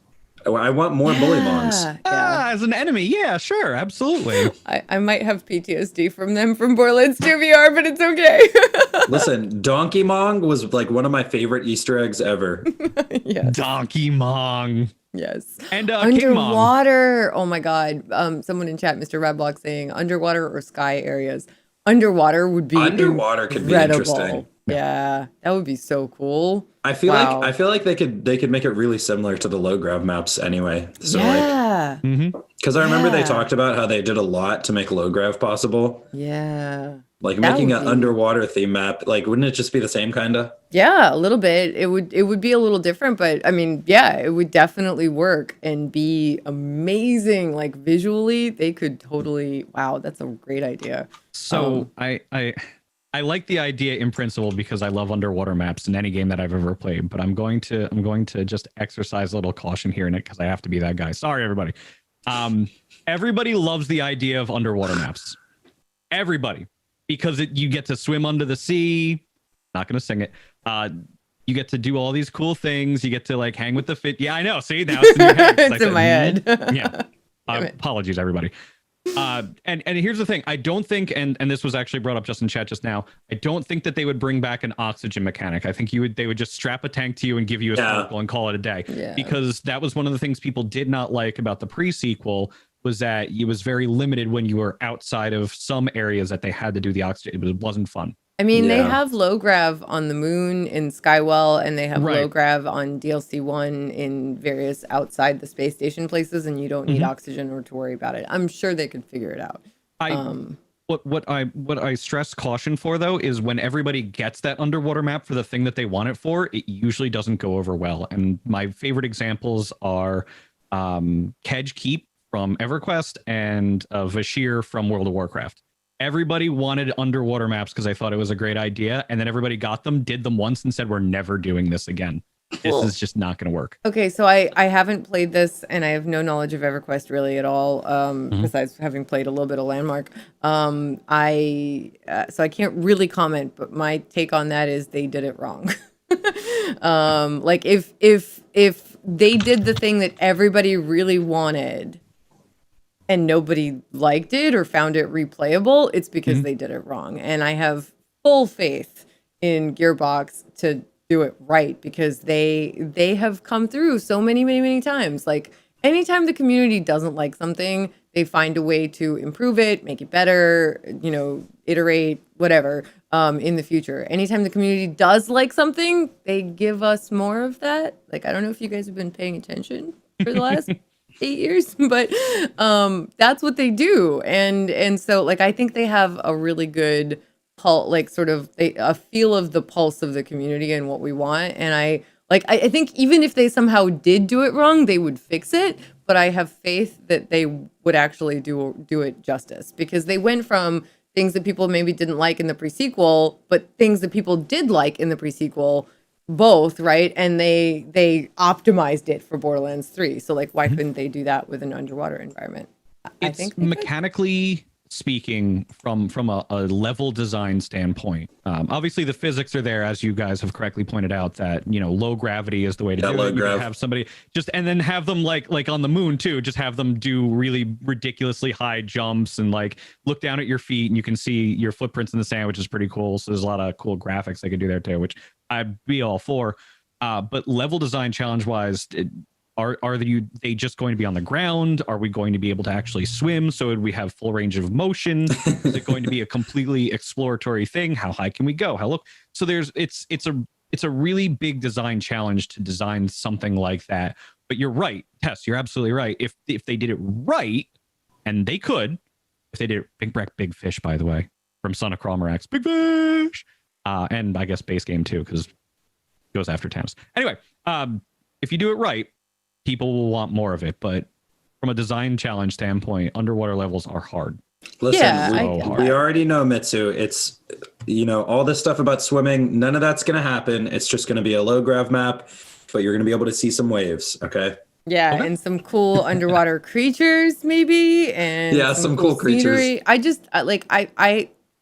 [SPEAKER 3] I want more bully mongs.
[SPEAKER 2] Yeah.
[SPEAKER 1] As an enemy, yeah, sure, absolutely.
[SPEAKER 2] I might have PTSD from them from Borderlands 2 VR, but it's okay.
[SPEAKER 3] Listen, Donkey Mong was like one of my favorite Easter eggs ever.
[SPEAKER 2] Yes.
[SPEAKER 1] Donkey Mong.
[SPEAKER 2] Yes.
[SPEAKER 1] And
[SPEAKER 2] underwater. Oh my God. Someone in chat, Mr. Radblock, saying underwater or sky areas. Underwater would be
[SPEAKER 3] incredible. Could be interesting.
[SPEAKER 2] Yeah, that would be so cool.
[SPEAKER 3] I feel like they could make it really similar to the low grav maps anyway. So
[SPEAKER 2] yeah.
[SPEAKER 3] Because I remember they talked about how they did a lot to make low grav possible.
[SPEAKER 2] Yeah.
[SPEAKER 3] Like making an underwater theme map, like wouldn't it just be the same kind of?
[SPEAKER 2] Yeah, a little bit. It would be a little different, but I mean, yeah, it would definitely work and be amazing. Like visually, they could totally. Wow, that's a great idea.
[SPEAKER 1] So I like the idea in principle because I love underwater maps in any game that I've ever played. But I'm going to just exercise a little caution here in it because I have to be that guy. Sorry, everybody. Everybody loves the idea of underwater maps. Everybody. Because you get to swim under the sea. Not going to sing it. You get to do all these cool things. You get to like hang with the fit. Yeah, I know. See, now it's in your head.
[SPEAKER 2] It's in my head.
[SPEAKER 1] Yeah. Apologies, everybody. And here's the thing. I don't think, and this was actually brought up just in chat just now. I don't think that they would bring back an oxygen mechanic. I think they would just strap a tank to you and give you a snorkel and call it a day.
[SPEAKER 2] Yeah.
[SPEAKER 1] Because that was one of the things people did not like about the pre-sequel, was that it was very limited when you were outside of some areas that they had to do the oxygen. It wasn't fun.
[SPEAKER 2] I mean, they have low grav on the moon in Skywell, and they have low grav on DLC 1 in various outside the space station places, and you don't need oxygen or to worry about it. I'm sure they could figure it out.
[SPEAKER 1] What I stress caution for, though, is when everybody gets that underwater map for the thing that they want it for, it usually doesn't go over well. And my favorite examples are Kedge Keep from EverQuest and Vashir from World of Warcraft. Everybody wanted underwater maps because I thought it was a great idea, and then everybody got them, did them once, and said, we're never doing this again. This is just not going to work.
[SPEAKER 2] Okay, so I haven't played this, and I have no knowledge of EverQuest really at all, besides having played a little bit of Landmark. So I can't really comment, but my take on that is they did it wrong. Like if they did the thing that everybody really wanted, and nobody liked it or found it replayable, it's because they did it wrong. And I have full faith in Gearbox to do it right, because they have come through so many times. Like anytime the community doesn't like something, they find a way to improve it, make it better, iterate, whatever, in the future. Anytime the community does like something, they give us more of that. Like, I don't know if you guys have been paying attention for the last 8 years, but that's what they do. And so like I think they have a really good like sort of a feel of the pulse of the community and what we want. And I think even if they somehow did do it wrong, they would fix it. But I have faith that they would actually do it justice, because they went from things that people maybe didn't like in the pre-sequel, but things that people did like in the pre-sequel, both, right? And they optimized it for Borderlands 3. So like, why couldn't they do that with an underwater environment? I think
[SPEAKER 1] mechanically speaking, from a level design standpoint, obviously the physics are there, as you guys have correctly pointed out, that low gravity is the way to do it. You can have somebody and then have them like on the moon too, just have them do really ridiculously high jumps and like look down at your feet and you can see your footprints in the sand, which is pretty cool. So there's a lot of cool graphics they could do there too, which I'd be all for. But level design challenge wise, are they just going to be on the ground? Are we going to be able to actually swim? So we have full range of motion? Is it going to be a completely exploratory thing? How high can we go? How look? So it's a really big design challenge to design something like that. But you're right, Tess, you're absolutely right. If they did it right, and they could, if they did it, Big Fish, by the way, from Son of Cromarax, Big Fish, and I guess base game too, because it goes after Thanos. Anyway, if you do it right, people will want more of it. But from a design challenge standpoint, underwater levels are hard.
[SPEAKER 3] Listen, we already know, Mitsu. It's, all this stuff about swimming, none of that's going to happen. It's just going to be a low grav map, but you're going to be able to see some waves. Okay.
[SPEAKER 2] Yeah. Okay. And some cool underwater creatures, maybe. And
[SPEAKER 3] some cool creatures.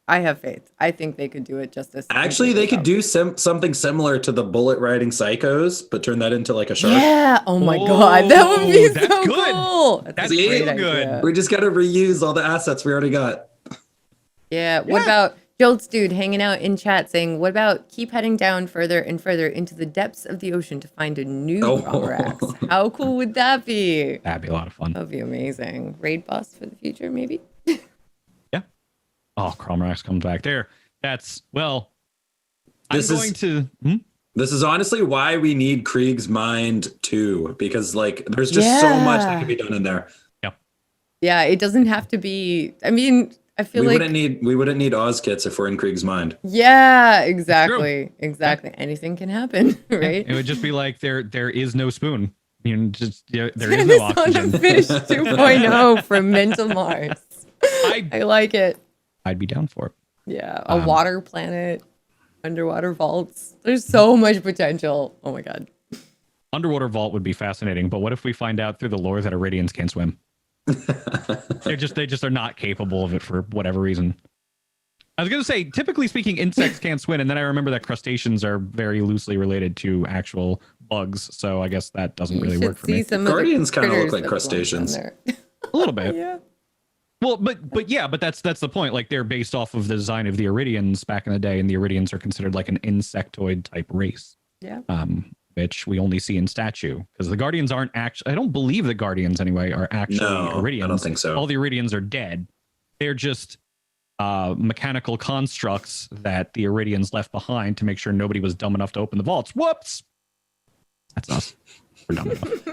[SPEAKER 2] I have faith. I think they could do it justice.
[SPEAKER 3] Actually, they could do something similar to the bullet riding psychos, but turn that into like a shark.
[SPEAKER 2] Yeah. Oh my God. That would be so
[SPEAKER 1] good.
[SPEAKER 2] Cool.
[SPEAKER 1] That's real good.
[SPEAKER 3] We just got to reuse all the assets we already got.
[SPEAKER 2] Yeah. What about Jolts Dude hanging out in chat saying, what about keep heading down further and further into the depths of the ocean to find a new Cromarax? How cool would that be?
[SPEAKER 1] That'd be a lot of fun.
[SPEAKER 2] That'd be amazing. Raid boss for the future, maybe?
[SPEAKER 1] Oh, Cromarax comes back there. This
[SPEAKER 3] is honestly why we need Krieg's Mind too, because like there's just so much that can be done in there.
[SPEAKER 2] Yeah, it doesn't have to be. I mean, I feel we
[SPEAKER 3] wouldn't need Oz kits if we're in Krieg's Mind.
[SPEAKER 2] Yeah, exactly. Anything can happen, right?
[SPEAKER 1] It would just be like there is no spoon. There is no oxygen.
[SPEAKER 2] Fish 2.0 from Mental Mars. I like it.
[SPEAKER 1] I'd be down for it.
[SPEAKER 2] Yeah, a water planet, underwater vaults. There's so much potential. Oh my God.
[SPEAKER 1] Underwater vault would be fascinating, but what if we find out through the lore that Iridians can't swim? They just are not capable of it for whatever reason. I was going to say, typically speaking, insects can't swim, and then I remember that crustaceans are very loosely related to actual bugs, so I guess that doesn't really work for me.
[SPEAKER 3] Guardians kind of look like crustaceans.
[SPEAKER 1] A little bit.
[SPEAKER 2] Yeah.
[SPEAKER 1] Well, but that's the point. Like, they're based off of the design of the Iridians back in the day, and the Iridians are considered like an insectoid type race.
[SPEAKER 2] Yeah.
[SPEAKER 1] Which we only see in statue, because the Guardians aren't actually. I don't believe the Guardians anyway are actually Iridians.
[SPEAKER 3] I don't think so.
[SPEAKER 1] All the Iridians are dead. They're just mechanical constructs that the Iridians left behind to make sure nobody was dumb enough to open the vaults. Whoops. That's us. We're dumb enough.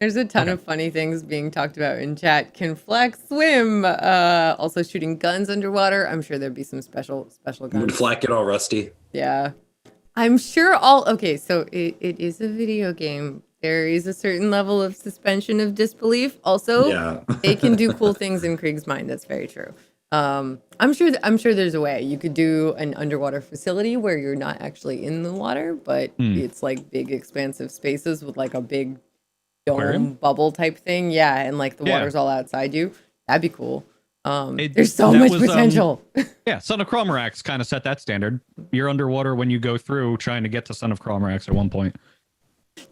[SPEAKER 2] There's a ton of funny things being talked about in chat. Can Flack swim? Also shooting guns underwater. I'm sure there'd be some special guns.
[SPEAKER 3] Would Flack get all rusty?
[SPEAKER 2] Yeah. I'm sure okay, so it is a video game. There is a certain level of suspension of disbelief. Also, they can do cool things in Krieg's mind. That's very true. I'm sure there's a way. You could do an underwater facility where you're not actually in the water, but it's like big expansive spaces with like a big dome bubble type thing. Yeah, and like the water's all outside you. That'd be cool. There's so much potential.
[SPEAKER 1] Son of Cromarax kind of set that standard. You're underwater when you go through trying to get to Son of Cromarax at one point.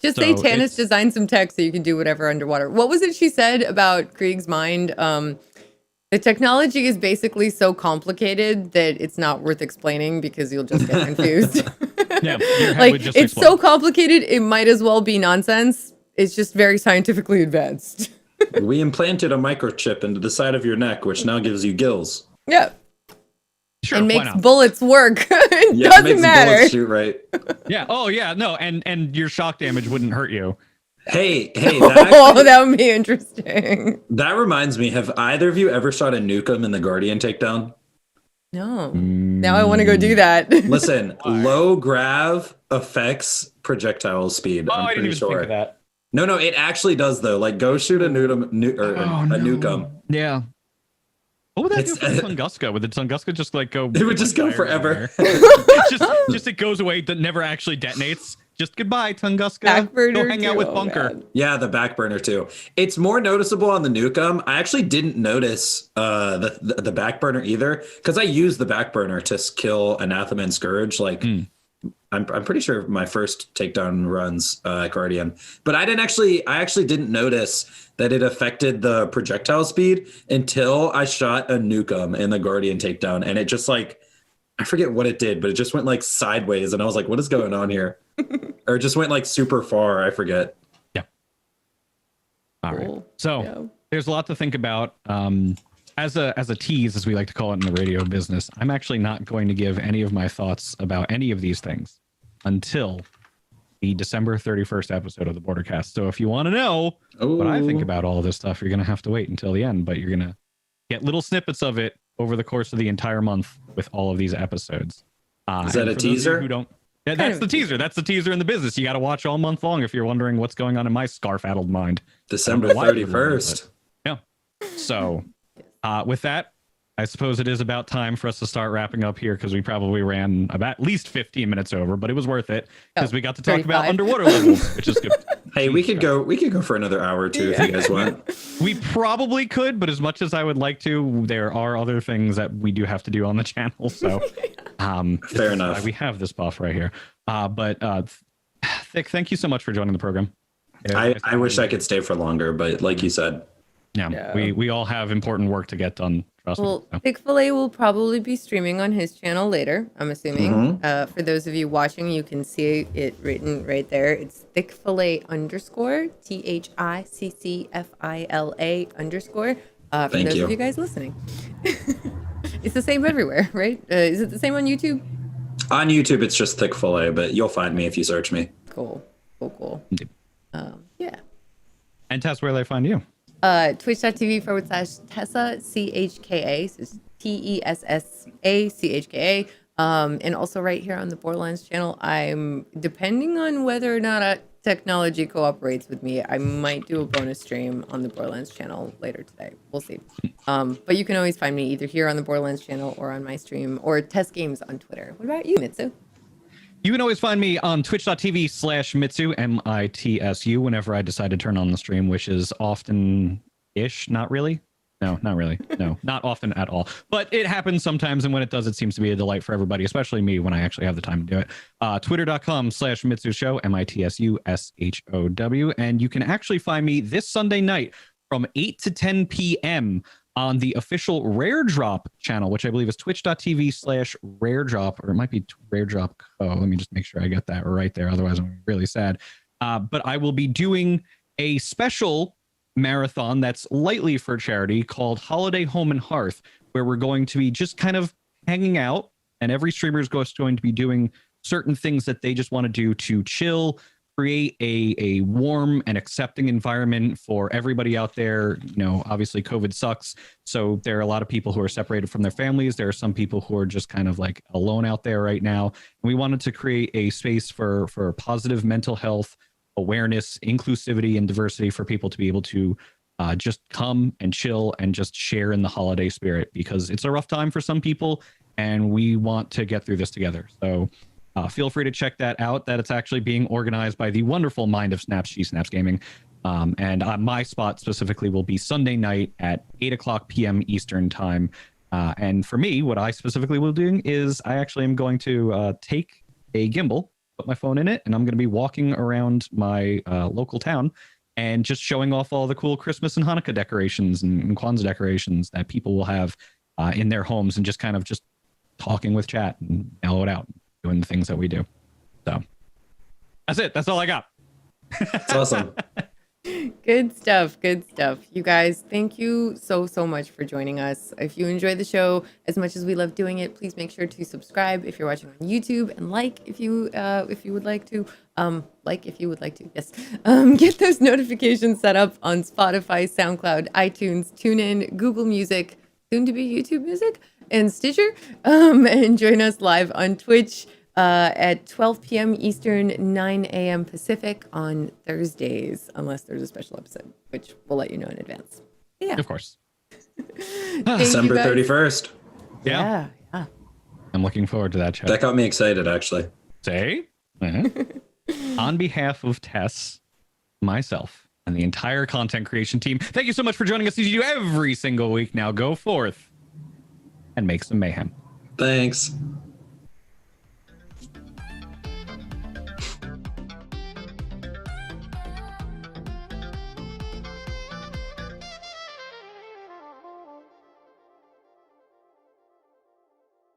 [SPEAKER 2] Just say Tannis designed some tech so you can do whatever underwater. What was it she said about Krieg's mind? The technology is basically so complicated that it's not worth explaining because you'll just get confused.
[SPEAKER 1] Like,
[SPEAKER 2] it's so complicated, it might as well be nonsense. It's just very scientifically advanced.
[SPEAKER 3] We implanted a microchip into the side of your neck, which now gives you gills.
[SPEAKER 2] Yeah.
[SPEAKER 1] Sure,
[SPEAKER 2] and makes bullets work. It
[SPEAKER 3] it
[SPEAKER 2] doesn't
[SPEAKER 3] makes
[SPEAKER 2] matter.
[SPEAKER 3] Bullets shoot right.
[SPEAKER 1] Yeah. Oh, yeah. No, and your shock damage wouldn't hurt you.
[SPEAKER 3] Hey,
[SPEAKER 2] that would be interesting.
[SPEAKER 3] That reminds me, have either of you ever shot a nukem in the Guardian takedown?
[SPEAKER 2] No. Now I want to go do that.
[SPEAKER 3] Listen, low grav affects projectile speed.
[SPEAKER 1] Oh,
[SPEAKER 3] I'm
[SPEAKER 1] I didn't
[SPEAKER 3] pretty
[SPEAKER 1] even think of that.
[SPEAKER 3] No, it actually does though. Like, go shoot a nukem.
[SPEAKER 1] Yeah. What would that do for Tunguska? Would the Tunguska just like go?
[SPEAKER 3] It would just go forever.
[SPEAKER 1] just it goes away. That never actually detates. Just goodbye, Tunguska.
[SPEAKER 2] Backburner
[SPEAKER 1] Go hang out with
[SPEAKER 2] too.
[SPEAKER 1] Bunker.
[SPEAKER 2] God.
[SPEAKER 3] Yeah, the back burner too. It's more noticeable on the nukem. I actually didn't notice the back burner either, because I used the back burner to kill Anathema and Scourge. Like, I'm pretty sure my first takedown runs Guardian, but I actually didn't notice that it affected the projectile speed until I shot a nukem in the Guardian takedown, and it just like, I forget what it did, but it just went like sideways, and I was like, what is going on here? Or it just went like super far. I forget.
[SPEAKER 1] Yeah. All right. So there's a lot to think about. As a tease, as we like to call it in the radio business, I'm actually not going to give any of my thoughts about any of these things until the December 31st episode of the Bordercast. So if you want to know what I think about all of this stuff, you're going to have to wait until the end, but you're going to get little snippets of it over the course of the entire month with all of these episodes.
[SPEAKER 3] Is that a teaser?
[SPEAKER 1] Who don't? Yeah, that's the teaser. That's the teaser in the business. You got to watch all month long if you're wondering what's going on in my scarf-addled mind.
[SPEAKER 3] December 31st.
[SPEAKER 1] Yeah. So with that, I suppose it is about time for us to start wrapping up here, because we probably ran about at least 15 minutes over, but it was worth it because we got to talk about underwater levels, which is good.
[SPEAKER 3] Hey, we could go for another hour or two if you guys want.
[SPEAKER 1] We probably could, but as much as I would like to, there are other things that we do have to do on the channel. So
[SPEAKER 3] fair enough.
[SPEAKER 1] We have this buff right here. But Thick, thank you so much for joining the program.
[SPEAKER 3] I wish I could stay for longer, but like you said,
[SPEAKER 1] we all have important work to get done. Trust me.
[SPEAKER 2] ThiccFilA will probably be streaming on his channel later, I'm assuming. For those of you watching, you can see it written right there. It's ThiccFilA _ ThiccFila _ for those of you guys listening. It's the same everywhere, right? Is it the same on YouTube?
[SPEAKER 3] On YouTube, it's just ThiccFilA, but you'll find me if you search me.
[SPEAKER 2] Cool. Yeah.
[SPEAKER 1] And Tess, where do they find you?
[SPEAKER 2] Twitch.tv / Tessa CHKA. So it's TESSA CHKA. And also right here on the Borderlands channel, I'm depending on whether or not technology cooperates with me, I might do a bonus stream on the Borderlands channel later today. We'll see. But you can always find me either here on the Borderlands channel or on my stream or Tess Games on Twitter. What about you, Mitsu?
[SPEAKER 1] You can always find me on twitch.tv / Mitsu, MITSU, whenever I decide to turn on the stream, which is often-ish, not really. No, not really. No, not often at all. But it happens sometimes, and when it does, it seems to be a delight for everybody, especially me when I actually have the time to do it. Twitter.com/Mitsu Show, MITSUSHOW. And you can actually find me this Sunday night from 8 to 10 p.m. on the official Rare Drop channel, which I believe is twitch.tv/Rare Drop, or it might be Rare Drop Co. Let me just make sure I get that right there. Otherwise, I'm really sad. But I will be doing a special marathon that's lightly for charity called Holiday Home and Hearth, where we're going to be just kind of hanging out, and every streamer is going to be doing certain things that they just want to do to chill, create a warm and accepting environment for everybody out there. You know, obviously COVID sucks, so there are a lot of people who are separated from their families. There are some people who are just kind of like alone out there right now, and we wanted to create a space for positive mental health awareness, inclusivity, and diversity for people to be able to just come and chill and just share in the holiday spirit, because it's a rough time for some people and we want to get through this together. So feel free to check that out, that it's actually being organized by the wonderful mind of Snaps, She Snaps Gaming. And my spot specifically will be Sunday night at 8 o'clock p.m. Eastern time. And for me, what I specifically will be doing is I actually am going to take a gimbal, put my phone in it, and I'm going to be walking around my local town and just showing off all the cool Christmas and Hanukkah decorations and Kwanzaa decorations that people will have in their homes, and just kind of just talking with chat and mellow it out, doing the things that we do. So that's it. That's all I got.
[SPEAKER 3] It's awesome.
[SPEAKER 2] Good stuff. Good stuff. You guys, thank you so much for joining us. If you enjoy the show as much as we love doing it, please make sure to subscribe if you're watching on YouTube, and like if you would like to. Yes. Get those notifications set up on Spotify, SoundCloud, iTunes, TuneIn, Google Music, soon to be YouTube Music, and Stitcher. And join us live on Twitch at 12 p.m. Eastern, 9 a.m. Pacific on Thursdays, unless there's a special episode, which we'll let you know in advance. Yeah.
[SPEAKER 1] Of course.
[SPEAKER 3] December 31st.
[SPEAKER 2] Yeah.
[SPEAKER 1] I'm looking forward to that show.
[SPEAKER 3] That got me excited, actually.
[SPEAKER 1] Say? On behalf of Tess, myself, and the entire content creation team, thank you so much for joining us as you do every single week. Now go forth and make some mayhem.
[SPEAKER 3] Thanks.